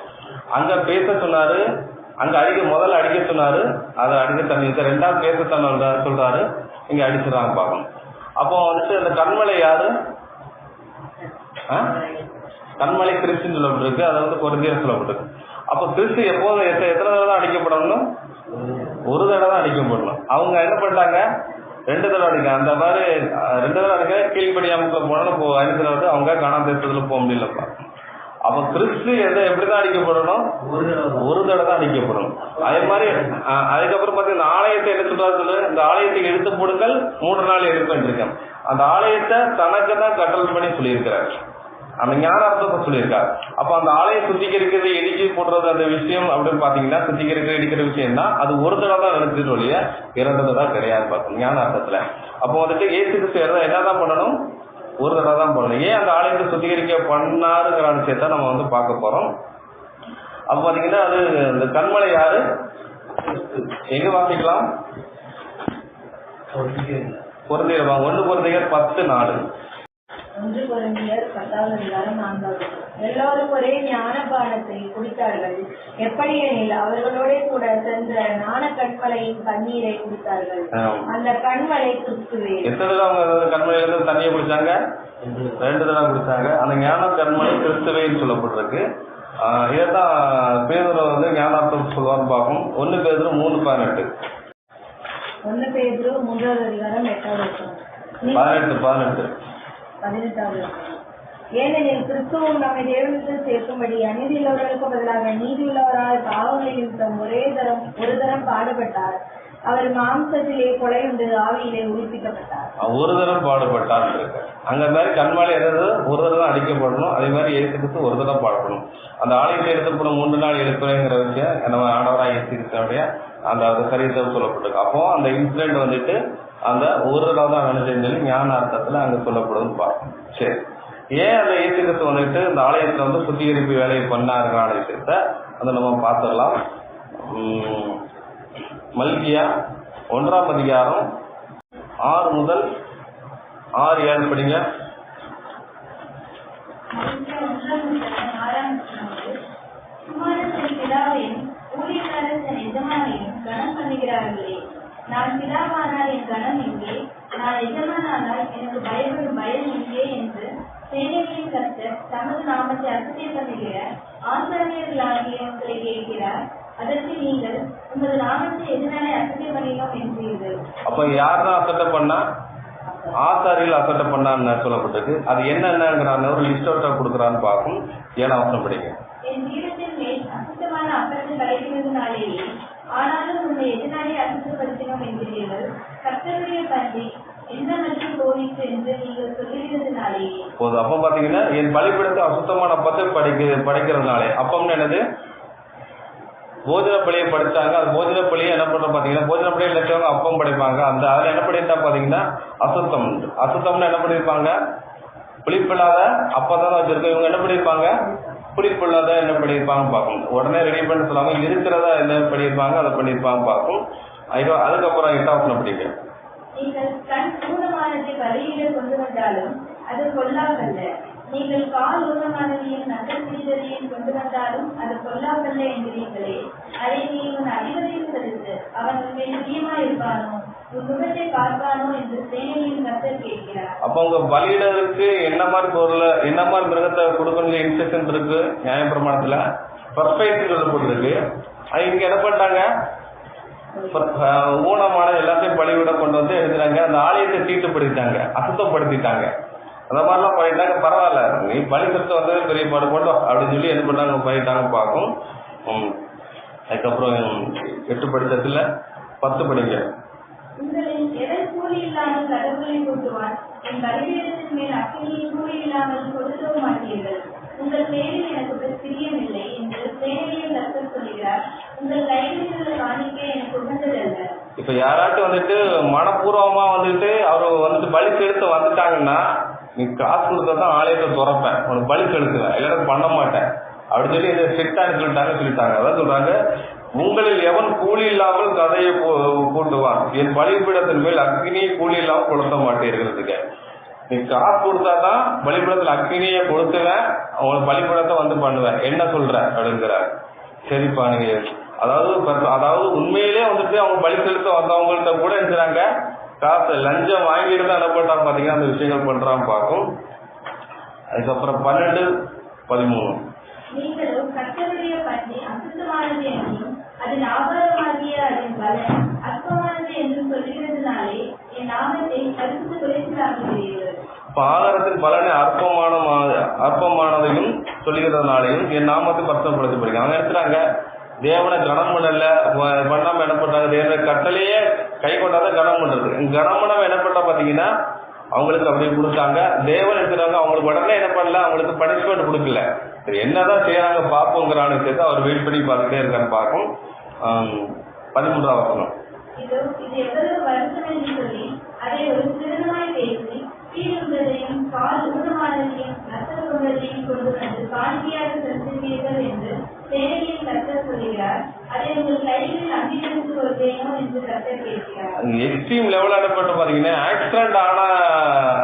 அங்க பேச சொன்னாரு, அங்க முதல்ல அடிக்க சொன்னாரு, அதை அடிக்க தண்ணி 2வது பேச சொல்றாரு, இங்க அடிச்சுறாங்க பார்க்கணும். அப்போ வந்துட்டு இந்த கண்மலை யாரு? கண்மலை கிறிஸ்துன்னு சொல்லப்பட்டிருக்கு, அதை வந்து கொரிந்தியர் சொல்லப்பட்டிருக்கு. அப்ப கிறிஸ்து எப்போதும் எத்தனை தடவை தான் அடிக்கப்படணும்? 1 தடவை தான் அடிக்கப்படணும். அவங்க என்ன பண்ணிட்டாங்க? 2 தடவை அடிக்க, அந்த மாதிரி 2 தடவை அடிக்க கீழ்படியாம போனாலும் 5 தடவை அவங்க காணாம தேசத்துல போக முடியலப்பா. அப்ப கிறிஸ்து எப்படிதான் அடிக்கப்படணும்? 1 தடவை தான் அடிக்கப்படணும். அதே மாதிரி அதுக்கப்புறம் பாத்தீங்கன்னா ஆலயத்தை என்ன சொல்றாரு? இந்த ஆலயத்தை எடுத்து போடுங்கள், 3 நாள் எடுப்பேன் இருக்கேன். அந்த ஆலயத்தை தனக்கு தான் கட்டளை பண்ணி சொல்லியிருக்கிறார், அந்த ஞானார்த்தத்தை சொல்லியிருக்காரு. அப்ப அந்த ஆலயம் சுத்திகரிக்கிறது, இடிச்சு போடுறது, அந்த விஷயம் அப்படின்னு பாத்தீங்கன்னா சுத்திகரிக்கிற இடிக்கிற விஷயம் தான் அது 1 தடவை தான் நடக்குது ஒழிய 2 தடவை கிடையாது பார்த்தோம் ஞானார்த்தத்துல. அப்போ வந்துட்டு இயேசு கிறிஸ்து என்னதான் பண்ணணும்? 1 தடவை தான் பண்ணணும். ஏன் அந்த ஆலயத்தை சுத்திகரிக்க பண்ணாருங்கிற விஷயத்த நம்ம வந்து பார்க்க போறோம். அப்ப பாத்தீங்கன்னா அது இந்த கண்மலை யாரு? எங்க வாசிக்கலாம்? கொரிந்தியர் 1 கொரிந்தியர் 10:4. 1 கொரிந்தியர் 10:4. எல்லோரும் ஒரே ஞானபானத்தை குடித்தார்கள். எப்படி எனில் அவர்களோட கூட சென்ற ஞான கண்மலையின் தண்ணீரை குடித்தார்கள். அந்த கண்மலை கிறிஸ்துவே. எத்தனை தடவை அவங்க கண்மலையிலிருந்து தண்ணியை குடிச்சாங்க? 2 தடவை குடிச்சாங்க. அந்த ஞான கண்மலை கிறிஸ்துவேன்னு சொல்லப்பட்டிருக்கு. இதைத்தான் பேதுரு வந்து ஞானார்த்தம் சொல்லுவான்னு பார்க்கும். 1 பேதுரு 3:18. 1 பேதுரு 3வது அதிகாரம் 8வது வசனம். 18. ஏனெனில் கிறிஸ்துவும் நம்மை தேவனிடத்தில் சேர்க்கும்படி அநீதியுள்ளவர்களுக்கு பதிலாக நீதியுள்ளவரால் பாவங்களை நிமித்தம் ஒரு தரம் பாடுபட்டார். அவர் மாம்சத்திலே கொலையுண்டு ஆவியிலே உயிர்ப்பிக்கப்பட்டார். 1 தரம் பாடுபட்டார் இருக்கு. அங்க மாதிரி கண்மாலை எதாவது 1 தடவை தான் அடிக்கப்படணும். அதே மாதிரி இயேசு கிறிஸ்து 1 தடவை பாடப்படணும். அந்த ஆலயத்தை எடுக்கப்படும் 3 நாள் எடுக்கிறேங்கிற விஷயம் நம்ம ஆண்டவராக இயேசு கிறிஸ்துவோடைய அந்த சரீரத்தை சொல்லப்பட்டிருக்கு. அப்போ அந்த இன்சிடென்ட் வந்துட்டு அந்த 1 தடவை தான் நடந்ததுன்னு சொல்லி ஞானார்த்தத்துல அங்க சொல்லப்படுதுன்னு பார்க்கணும். சரி, ஏன் அந்த இயேசு கிறிஸ்து வந்துட்டு இந்த ஆலயத்துல வந்து சுத்திகரிப்பு வேலையை பண்ணாருங்கிற விஷயத்த அதை நம்ம பார்த்துடலாம். மல்கியா 1ஆம் அதிகாரம் 6 முதல் 6-7 படிங்க. நான் பிதாவானால் என் கணம் எங்கே? நான் எஜமானானால் எனக்கு பயப்படும் பயம் எங்கே என்று சேனைகளின் கர்த்தர் தமது நாமத்தை அசட்டை பண்ணுகிற ஆசாரியர்களாகிய உங்களை கேட்கிறார். அதற்கு நீங்கள் உமது நாமத்தை எதனாலே அசட்டை பண்ணினோம் என்றீர்கள். அப்ப யார்தான் அசட்டை பண்ணா? ஆசாரியில் அசட்டை பண்ணான்னு சொல்லப்பட்டிருக்கு. அது என்னென்னங்கிற ஒரு லிஸ்ட் அவுட்டா கொடுக்குறான்னு பார்க்கும். 7ஆம் வசனம் படிங்க. என் வீரத்தின் மேல் அசுத்தமான அப்பத்தை கலைக்கிறதுனாலேயே ஆனாலும் உன்னை எதனாலே அசுத்தப்படுத்தினோம் என்கிறீர்கள். கர்த்தருடைய பந்தி எந்த மட்டும் போயிற்று என்று நீங்கள் சொல்லுகிறதுனாலேயே. அப்ப பாத்தீங்கன்னா என் பலிபீடத்தை அசுத்தமான அப்பத்தை படைக்கிறதுனாலே. அப்பம்னு என்னது? போஜன பலியை படிச்சாங்க. அது போஜன பலியை என்ன பண்ற பாத்தீங்கன்னா, போஜன பலியை நினைச்சவங்க அப்பம் படைப்பாங்க. அந்த அதுல என்ன பண்ணிட்டா பாத்தீங்கன்னா அசுத்தம். அசுத்தம்னு என்ன பண்ணிருப்பாங்க? புளிப்பில்லாத அப்பதான் வச்சிருக்கோம். இவங்க என்ன பண்ணிருப்பாங்க? புளிப்புள்ளதை என்ன பண்ணியிருப்பாங்க பார்க்கும். உடனே ரெடி பண்ண சொல்லாம இருக்கிறத என்ன பண்ணியிருப்பாங்க அதை பண்ணியிருப்பாங்க பார்க்கும். அதுக்கப்புறம் 8வது படிங்க. நீங்கள் கண் ஊனமானதை பலியிட கொண்டு வந்தாலும் அது கொல்லாமல்ல, நீங்கள் கால் ஊனமானதையும் நகல் பிடித்ததையும் கொண்டு வந்தாலும் அது கொல்லாமல்ல என்கிறீர்களே, அதை நீ உன் அதிபதியில் செலுத்து, அவன் உண்மையில் பிரியமாயிருப்பானோ, உன் முகத்தை பார்ப்பானோ என்று சேனையின் கர்த்தர் கேட்கிறார். அப்ப உங்க பலியிடறதுக்கு என்ன மாதிரி பொருள், என்ன மாதிரி மிருகத்தை கொடுக்கணும் இன்ஸ்ட்ரக்ஷன் இருக்கு நியாயப்பிரமாணத்துல. பர்ஃபெக்ட் சொல்லப்பட்டிருக்கு. இங்க என்ன பண்ணிட்டாங்க, ஊனமான எல்லாத்தையும் பலிவிட கொண்டு வந்து எடுத்துட்டாங்க. அந்த ஆலயத்தை தீட்டுப்படுத்திட்டாங்க, அசுத்தப்படுத்திட்டாங்க. அந்த மாதிரிலாம் பண்ணிட்டாங்க. பரவாயில்ல, நீ பலி செலுத்த வந்தது பெரிய பாடு போட்டோம் அப்படின்னு சொல்லி என்ன பண்ணாங்க பண்ணிட்டாங்க பார்க்கும். அதுக்கப்புறம் 8 படிச்சதுல 10 படிங்க. உங்களில் எதை கூலி இல்லாமல் கடவுளை கூட்டுவான், என் பலிபீடத்தின் மேல் அக்கினியை கூலி இல்லாமல் கொடுக்கவும் மாட்டீர்கள். உங்கள் பேரில் எனக்கு பிரியமில்லை என்று சேனையின் கர்த்தர் சொல்கிறார். உங்கள் கைகளில் உள்ள காணிக்கை எனக்கு உகந்ததல்ல. இப்ப யாராட்டும் வந்துட்டு மனப்பூர்வமா வந்துட்டு அவர் வந்துட்டு பலி செலுத்த வந்துட்டாங்கன்னா, நீ காசு கொடுத்ததான் ஆலயத்தை துறப்பேன், உனக்கு பலி செலுத்துவேன், எல்லாரும் பண்ண மாட்டேன் அப்படின்னு சொல்லி இந்த செட்டான்னு சொல்லிட்டாங்க. அதான் சொல்றாங்க, உங்களில் எவன் கூலி இல்லாமல் கதையை கூட்டுவான், என் பலிபீடத்தின் மேல் அக்னியை கூலி இல்லாமல் கொளுத்த மாட்டேங்கிறதுக்கு. நீ காசு கொடுத்தாதான் பலிபீடத்துல அக்னியை கொடுத்துவேன், அவங்களுக்கு பலிபீடத்தை வந்து பண்ணுவேன், என்ன சொல்ற அப்படிங்கிறார். சரிப்பா, நீங்க அதாவது உண்மையிலே வந்துட்டு அவங்க பலி செலுத்த வந்தவங்கள்ட்ட கூட இருக்கிறாங்க காசு லஞ்சம் வாங்கிட்டு தான் என்ன பண்றாங்க பாத்தீங்கன்னா அந்த விஷயங்கள் பண்றாங்க பார்க்கும். அதுக்கப்புறம் 12, 13. நீங்களும் கர்த்தருடைய பந்தி அசுத்தமானது என்றும் அதன் ஆபாரமாகிய அதன் பலன் அற்பமானது என்றும் சொல்கிறதுனாலே என் நாமத்தை பரிசுத்த குலைச்சலாக்குகிறீர்கள். ஆதாரத்தின் பலனை அற்பமானதையும் சொல்லுகிறதுனாலையும் என் நாமத்தை பரிசுத்தப்படுத்தப்படுங்க. அவங்க எடுத்துறாங்க, தேவனை கனம் பண்ணல, பண்ணாம என்ன பண்றாங்க, தேவனை கட்டளையே கை கொண்டாதான் கனம் பண்றது. கனம் பண்ணாம என்ன பண்றா பாத்தீங்கன்னா அவங்களுக்கு அப்படி கொடுத்தாங்க. தேவன் எடுத்துறாங்க, அவங்களுக்கு உடனே என்ன பண்ணல, அவங்களுக்கு பனிஷ்மெண்ட் கொடுக்கல. என்னதான் செய்யறாங்க பாப்போங்கிறான்னு சேர்த்து அவர் வெயிட் பண்ணி பார்த்துட்டே இருக்கான்னு பார்க்கும். 13வது வசனம். இது எவ்வளவு வருஷம் என்று சொல்லி அதை ஒரு சிறுமாய் பேசி கீழுள்ளதையும் கால் ஊனமானதையும் நஷ்டம் கொண்டதையும் கொண்டு வந்து காணிக்கையாக செலுத்துவீர்கள் என்று சேனையின் கர்த்தர் சொல்கிறார். அதை உங்கள் கைகளில் அங்கீகரித்து கொள்வேனோ என்று கர்த்தர் கேட்கிறார். எக்ஸ்ட்ரீம் லெவல் அனுப்பட்டு பாத்தீங்கன்னா ஆக்சிடென்ட் ஆன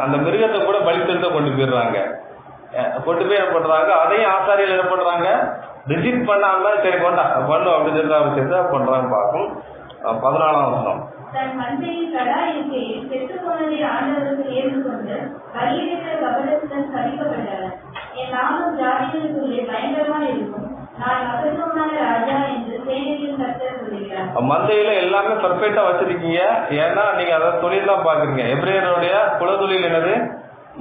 அந்த மிருகத்தை கூட பலி செலுத்த கொண்டு போயிடுறாங்க. கொண்டு போய் என்ன பண்றாங்க, அதையும் ஆசாரியில் என்ன பண்றாங்க, ரிஜெக்ட் பண்ணாம சரி கொண்டா பண்ணும் அப்படின்னு பண்றாங்க பார்க்கும். 14வது வசனம். தன் மந்தையில் கடா இருக்கையில் செத்து போனதை ஆண்டவருக்கு ஏற்றுக்கொண்டு பலியிடுகிற கபடத்துடன் சபிக்கப்பட்டவர். என் நாமம் ஜாதிகளுக்குள்ளே பயங்கரமா இருக்கும், நான் மகத்துவமான ராஜா என்று சேனையின் கர்த்தர் சொல்கிறார். மந்தையில எல்லாமே பர்ஃபெக்டா வச்சிருக்கீங்க. ஏன்னா நீங்க அதை தொழில் தான் பாக்குறீங்க. எபிரேயருடைய குலதொழில் என்னது,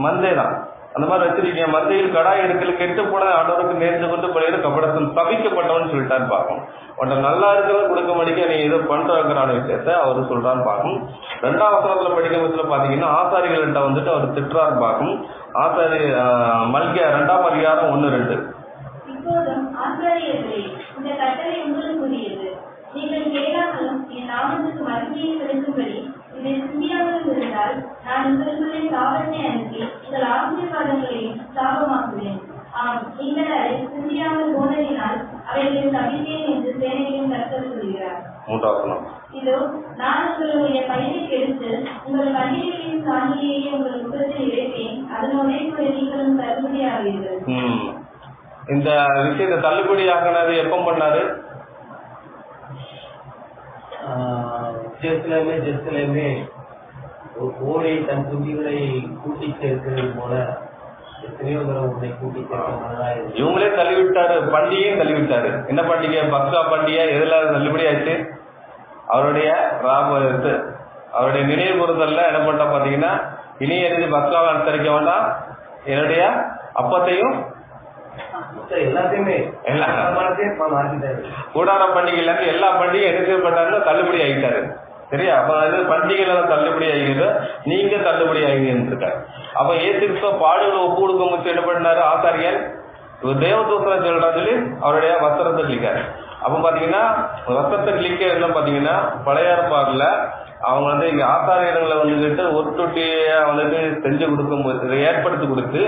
மந்தை தான். அந்த மாதிரி வச்சிருக்கீங்க. மந்தையில் கடாய் இருக்கல கெட்டு போன ஆண்டவருக்கு நேர்ந்து கொண்டு பலியிட கபடத்தில் சபிக்கப்பட்டவன்னு சொல்லிட்டான்னு பார்க்கும். உன்ட்ட நல்லா இருக்கிறத கொடுக்க மாட்டேங்க, நீ இதை பண்றாங்கிற விஷயத்த அவரு சொல்றான்னு பார்க்கும். 2வது வசனத்துல படிக்கும் பட்சத்துல பாத்தீங்கன்னா ஆசாரிகள்கிட்ட வந்துட்டு அவர் திட்டுறான்னு பார்க்கும். ஆசாரி மல்கியா 2ஆம் அதிகாரம் 1-2. இப்போதும் ஆசாரியர்களே, இந்த கட்டளை உங்களுக்குரியது. நீங்கள் கேளாமலும் என் நாமத்துக்கு மகிமையை செலுத்தும்படி இதை சிந்தியாமலும் இருந்தால் நான் உங்களுக்குள்ளே சாபத்தை அனுப்பி உங்கள் ஆசீர்வாதங்களையும் சாபமாக்குவேன். ஆம், நீங்கள் அதை சிந்தியாமல் போனதினால் அவைகளை சபித்தேன் என்று சேனையின் கர்த்தர் சொல்கிறார். 3வது வசனம். இதோ நான் உங்களுடைய பயிரை கெடுத்து உங்கள் பண்டிகையின் சாமியையே உங்கள் முகத்தில் இழைப்பேன், அதனோடே கூட நீங்களும் தள்ளுபடி ஆவீர்கள். இந்த விஷயத்தை தள்ளுபடி ஆகினது எப்ப பண்ணாரு? ஜெருசலேமே ஒரு கோழை தன் குஞ்சுகளை கூட்டி சேர்க்கிறது போல எத்தனையோ தரம் உன்னை கூட்டி சேர்க்கிறதா இவங்களே தள்ளிவிட்டாரு, பண்டிகையும் தள்ளிவிட்டாரு. என்ன பண்டிகை? பக்ஸா பண்டிகை. எதுல தள்ளுபடி ஆச்சு? அவருடைய அவருடைய நினைவு கூறுதல்ல என்ன பண்ணா பாத்தீங்கன்னா, இனி எழுதி பக்ஸாவை அனுசரிக்க வேண்டாம், என்னுடைய அப்பத்தையும் எல்லாத்தையுமே கூடார பண்டிகைல இருந்து எல்லா பண்டிகையும் என்ன செய்யப்பட்டாருன்னா தள்ளுபடி ஆகிட்டாரு. சரியா? அப்ப அது பண்டிகையில தள்ளுபடி ஆகிறது, நீங்க தள்ளுபடி ஆகிட்டு இருக்காரு. அப்ப ஏசு கிறிஸ்துவ பாடுகளை ஒப்பு கொடுக்க முடிச்சு என்ன பண்ணாரு ஆசாரியன்? இவர் தேவதூசனை சொல்றான்னு சொல்லி அவருடைய வஸ்திரத்தை கிளிக்காரு. அப்ப பாத்தீங்கன்னா வஸ்திரத்தை கிளிக்க என்ன பாத்தீங்கன்னா பழைய ஏற்பாடுல அவங்க வந்து இங்க ஆசாரியர்களை வந்துகிட்டு ஒட்டுட்டிய வந்துட்டு செஞ்சு கொடுக்கும் ஏற்படுத்தி கொடுத்து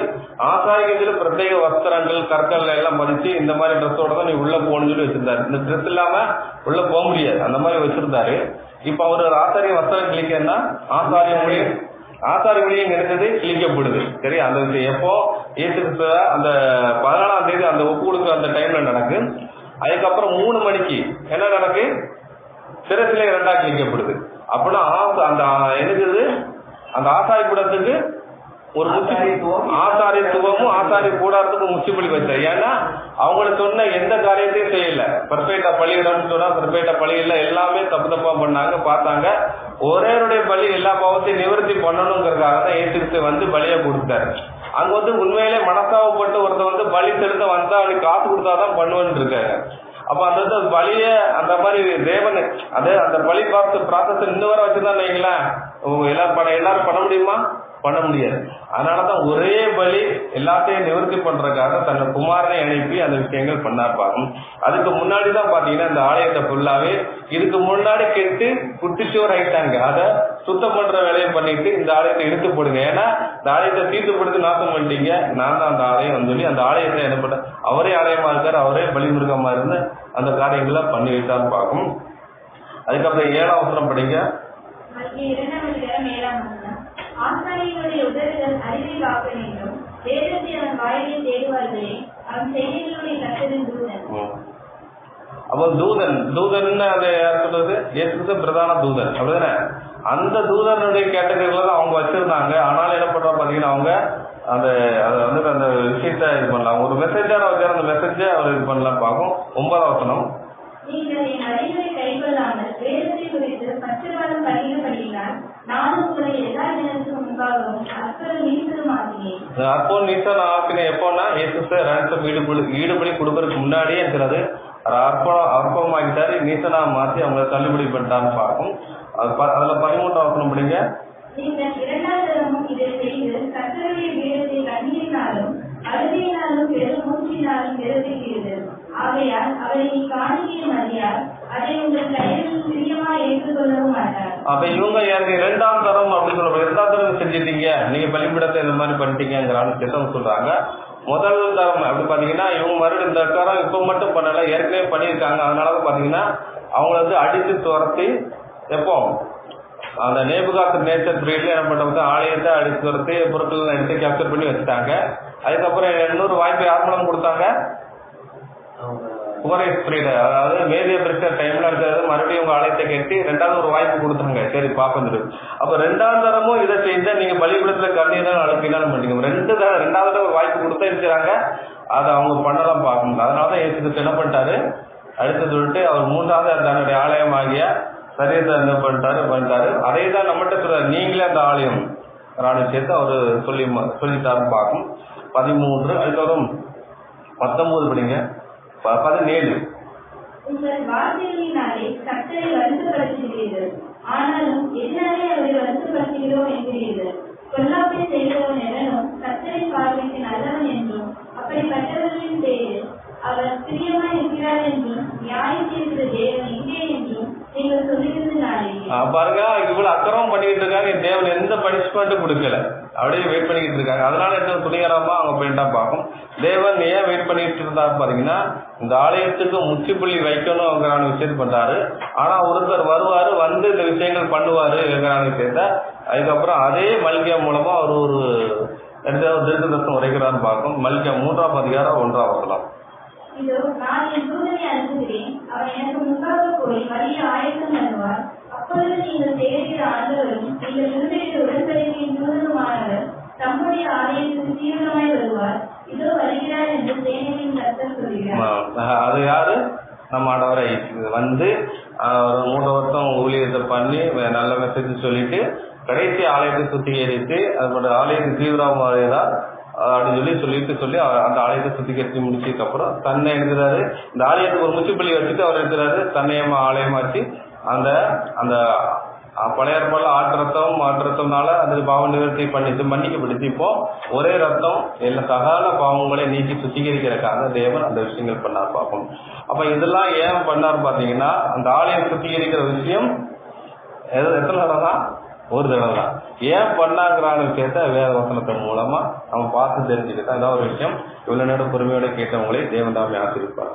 ஆசாரியத்துல பிரத்யேக வஸ்திரங்கள் கற்கள் எல்லாம் பதிச்சு இந்த மாதிரி ட்ரெஸ்ஸோட தான் நீ உள்ள போகணும்னு சொல்லி வச்சிருந்தாரு. இந்த ட்ரெஸ் இல்லாம உள்ள போக முடியாது, அந்த மாதிரி வச்சிருந்தாரு. இப்ப அவரு ஆசாரிய வஸ்திரம் கிளிக்கன்னா ஆசாரி மொழியும் இருந்தது கிழிக்கப்படுது. சரி, அந்த விஷயம் எப்போ இயேசு அந்த 14ஆம் தேதி அந்த ஒப்பு கொடுக்குற அந்த டைம்ல நடக்கு. அதுக்கப்புறம் 3 மணிக்கு என்ன நடக்கு, சிரசிலே 2ஆ கிழிக்கப்படுது. அப்படின்னா அந்த என்னது அந்த ஆசாரி கூடத்துக்கு ஒரு ஆசாரித்துவமும் ஆசாரி கூடாரத்துக்கும் முச்சுப்பலி வச்சார். ஏன்னா அவங்கள சொன்ன எந்த காரியத்தையும் செய்யல, பெர்ஃபெக்டா பலியிடம்னு சொன்னா பெர்ஃபெக்டா பலி இல்ல, எல்லாமே தப்பு தப்பா பண்ணாங்க, பார்த்தாங்க. ஒரேருடைய பலி எல்லா பாவத்தையும் நிவர்த்தி பண்ணணுங்கிறதுக்காக தான் ஏற்றுக்கிட்டு வந்து பலியை கொடுத்தாரு. அங்க வந்து உண்மையிலே மனசாவப்பட்டு ஒருத்தர் வந்து பலி செலுத்த வந்தா அவனுக்கு காசு கொடுத்தாதான் பண்ணுவேன்னு இருக்காங்க. அப்ப அந்த பலிய அந்த மாதிரி தேவன் அந்த பலி ப்ராசஸ் இன்னும் வர வச்சுதான் வைங்களேன், எல்லாரும் பண்ண முடியுமா? பண்ண முடியாது. அதனாலதான் ஒரே பலி எல்லாத்தையும் நிவர்த்தி பண்றதுக்காக தன்னை குமாரனை அனுப்பி அந்த விஷயங்கள் பண்ணார்பாங்க. அதுக்கு முன்னாடிதான் பாத்தீங்கன்னா இந்த ஆலயத்தை ஃபுல்லாவே இதுக்கு முன்னாடி கெட்டு குட்டிச்சோர் ஆயிட்டாங்க. அதை சுத்தம் பண்ற வேலையை பண்ணிட்டு இந்த ஆலயத்தை இழுத்து போடுங்க, ஏன்னா இந்த ஆலயத்தை தீர்த்துப்படுத்தி நாசம் பண்ணிட்டீங்க, நான் தான் அந்த ஆலயம் சொல்லி அந்த ஆலயத்தை என்ன பண்ண அவரே ஆலயமா இருக்காரு, அவரே பலிமிருகமா இருந்து அந்த காரியங்களை பண்ணி வைத்தான்னு பார்க்கும். அதுக்கப்புறம் 7ஆம் வசனம் படிங்க. ஆசாரியர்களுடைய உதவிகள் அறிவை காக்க வேண்டும், வேதத்தை அவன் வாயிலை தேடுவார்களே, அவன் செய்திகளுடைய கர்த்தரின் தூதன். அப்போ தூதன் அதை யார் சொல்றது? இயேசு பிரதான தூதன், அப்படிதானே? அந்த தூதனுடைய கேட்டகரியில தான் அவங்க வச்சிருந்தாங்க. ஆனாலும் என்ன பண்றோம் பாத்தீங்கன்னா அவங்க அந்த விஷயத்த இது பண்ணலாம், ஒரு மெசேஜார வச்சார், அந்த மெசேஜை அவர் இது பண்ணலாம் பார்க்கும். 9ஆம் வசனம். நீங்கள் என் அறிவை கைக்கொள்ளாமல் வேதத்தை குறித்து பச்சைவாதம் பண்ணினபடியினால் நானும் உங்களை எல்லா ஜனத்துக்கும் முன்பாகவும் அற்புதம் நீசலும் ஆகினேன். அற்புதம் நீசல் ஆக்கினேன் எப்போன்னா இயேசு ரேன்சம் ஈடுபடி கொடுக்கறதுக்கு முன்னாடியே இருக்கிறது அற்பமாக்கிட்டாரு, நீசனா மாற்றி அவங்களை தள்ளுபடி பண்ணிட்டான்னு பார்க்கும். அதுல 13ஆம் வசனம் படிங்க. நீங்கள் 2ஆம் தரமும் இதை செய்து கர்த்தருடைய வேதத்தை கண்ணீரினாலும் அழுகையினாலும் பெரும் மூச்சினாலும் நிரப்புகிறீர்கள். ஆகையால் அவரை நீ காணிக்கையும் அறியார், அதை உங்கள் கையில் பிரியமா ஏற்றுக்கொள்ளவும் மாட்டார். அப்ப இவங்க 2ஆம் தரம் அப்படின்னு சொல்ற 2ஆம் தரம் செஞ்சிட்டீங்க, நீங்க பலிபீடத்தை இந்த மாதிரி பண்ணிட்டீங்கிறான்னு திட்டம் சொல்றாங்க. முதல் தரம் அப்படி பாத்தீங்கன்னா இவங்க மறுபடியும் இந்த காரம் இப்ப மட்டும் பண்ணல, ஏற்கனவே பண்ணியிருக்காங்க. அதனாலதான் பாத்தீங்கன்னா அவங்கள வந்து அடித்து துரத்தி எப்போ அந்த நேபுகாத் நேச்சர் பீரியட்ல என்ன பண்றாங்க, ஆலயத்தை அடித்து துரத்தி பொருட்கள் எடுத்து கேப்சர் பண்ணி வச்சுட்டாங்க. அதுக்கப்புறம் இன்னொரு வாய்ப்பு யார் மூலம் கொடுத்தாங்க? குமரேஷ் பீரியட், அதாவது மேதிய பிரச்சனை டைம்ல இருக்கிறது மறுபடியும் உங்க ஆலயத்தை கட்டி 2வது ஒரு வாய்ப்பு கொடுத்தாங்க. சரி பாப்பந்துரு. அப்ப 2ஆம் தரமும் இதை செஞ்சா நீங்க பலிபீடத்துல கண்ணீரும் அழுப்பினாலும் பண்ணிக்கோங்க. 2வது ஒரு வாய்ப்பு கொடுத்தா இருக்கிறாங்க, அதை அவங்க பண்ணலாம் பார்க்கணும். அதனாலதான் ஏசுக்கு என்ன பண்ணிட்டாரு, அடுத்து சொல்லிட்டு அவர் 3வது தன்னுடைய ஆலயம் ஆகிய சரியத்தை என்ன பண்ணிட்டாரு. அதே தான் நம்மகிட்ட சொல்றாரு, நீங்களே அந்த ஆலயம் ராணி சேர்த்து அவரு சொல்லிட்டாருன்னு பார்க்கும். 13. அதுக்கப்புறம் 19 படிங்க. 17. உங்கள் வார்த்தைகளினாலே கர்த்தரை வருத்தப்படுத்துகிறீர்கள், ஆனாலும் எதனாலே அவரை வருத்தப்படுத்துகிறோம் என்கிறீர்கள். பொல்லாப்பை செய்கிறவன் எவனும் கர்த்தரின் பார்வைக்கு நல்லவன் என்றும், அப்படிப்பட்டவர்களின் பேரில் அவர் பிரியமாய் இருக்கிறார் என்றும், நியாயம் செய்கிற தேவன் இங்கே என்றும் நீங்கள் சொல்லுகிறதுனாலே. பாருங்க, இவ்வளவு அக்கிரமம் பண்ணிக்கிட்டு இருக்காங்க, தேவன் எந்த பனிஷ்மெண்ட்டும் கொடுக்கல, அப்படியே வெயிட் பண்ணிக்கிட்டு இருக்காங்க. அதனால என்ன துணிகரமா அவங்க போயிட்டா பார்க்கும். தேவன் ஏன் வெயிட் பண்ணிட்டு இருந்தாரு பாத்தீங்கன்னா, இந்த ஆலயத்துக்கு முற்றுப்புள்ளி வைக்கணும் அவங்களான விஷயம் பண்றாரு. ஆனா ஒருத்தர் வருவாரு, வந்து இந்த விஷயங்கள் பண்ணுவாரு எங்கிறான விஷயத்த. அதுக்கப்புறம் அதே மல்கியா மூலமா அவர் ஒரு தீர்க்கதரிசனம் உரைக்கிறான்னு பார்க்கும். மல்கியா 3ஆம் அதிகாரம் 1ஆம் வசனம். இதோ நான் என் தூதனை அனுப்புகிறேன், அவன் எனக்கு முன்பாக போய் வழியை ஆயத்தம் பண்ணுவார். அப்பொழுது நீங்கள் தேடுகிற ஆண்டவரும் நீங்கள் முன்னிட்டு உடன்படிக்கையின் தூதனுமானவர் தம்முடைய ஆலயத்துக்கு தீவிரமாய் வருவார். இதோ வருகிறார் என்று சேனையின் கர்த்தர் சொல்கிறார். அது யாரு? நம்ம ஆண்டவரை வந்து 3 வருஷம் ஊழியத்தை பண்ணி நல்ல மெசேஜ் சொல்லிட்டு கடைசி ஆலயத்தை சுத்திகரித்து அதோட ஆலயத்துக்கு தீவிரமாகதான் அப்படின்னு சொல்லி அந்த ஆலயத்தை சுத்திகரித்து முடிச்சதுக்கு அப்புறம் தன்னை எழுதுறாரு. இந்த ஆலயத்துக்கு ஒரு முச்சுப்பள்ளி வச்சுட்டு அவர் எழுதுறாரு, தன்னையமா ஆலயமாச்சு அந்த அந்த பழைய ஏற்பாடுல ஆட்டு ரத்தம்னால அது பாவ நிவர்த்தி பண்ணிட்டு மன்னிக்கப்படுத்தி. இப்போ ஒரே ரத்தம் எல்லா சகல பாவங்களை நீக்கி சுத்திகரிக்கிறதுக்காக தேவன் அந்த விஷயங்கள் பண்ணார் பார்ப்போம். அப்ப இதெல்லாம் ஏன் பண்ணார் பாத்தீங்கன்னா, அந்த ஆலயம் சுத்திகரிக்கிற விஷயம் எத்தனை தடவை தான்? ஒரு தடவை தான். ஏன் பண்ணாங்கிறான விஷயத்த வேத வசனத்தின் மூலமா நம்ம பார்த்து தெரிஞ்சுக்கிட்டா இதான் ஒரு விஷயம். இவ்வளவு நேரம் பொறுமையோட கேட்டவங்களே தேவன் தாமே ஆசீர்வதிப்பார்.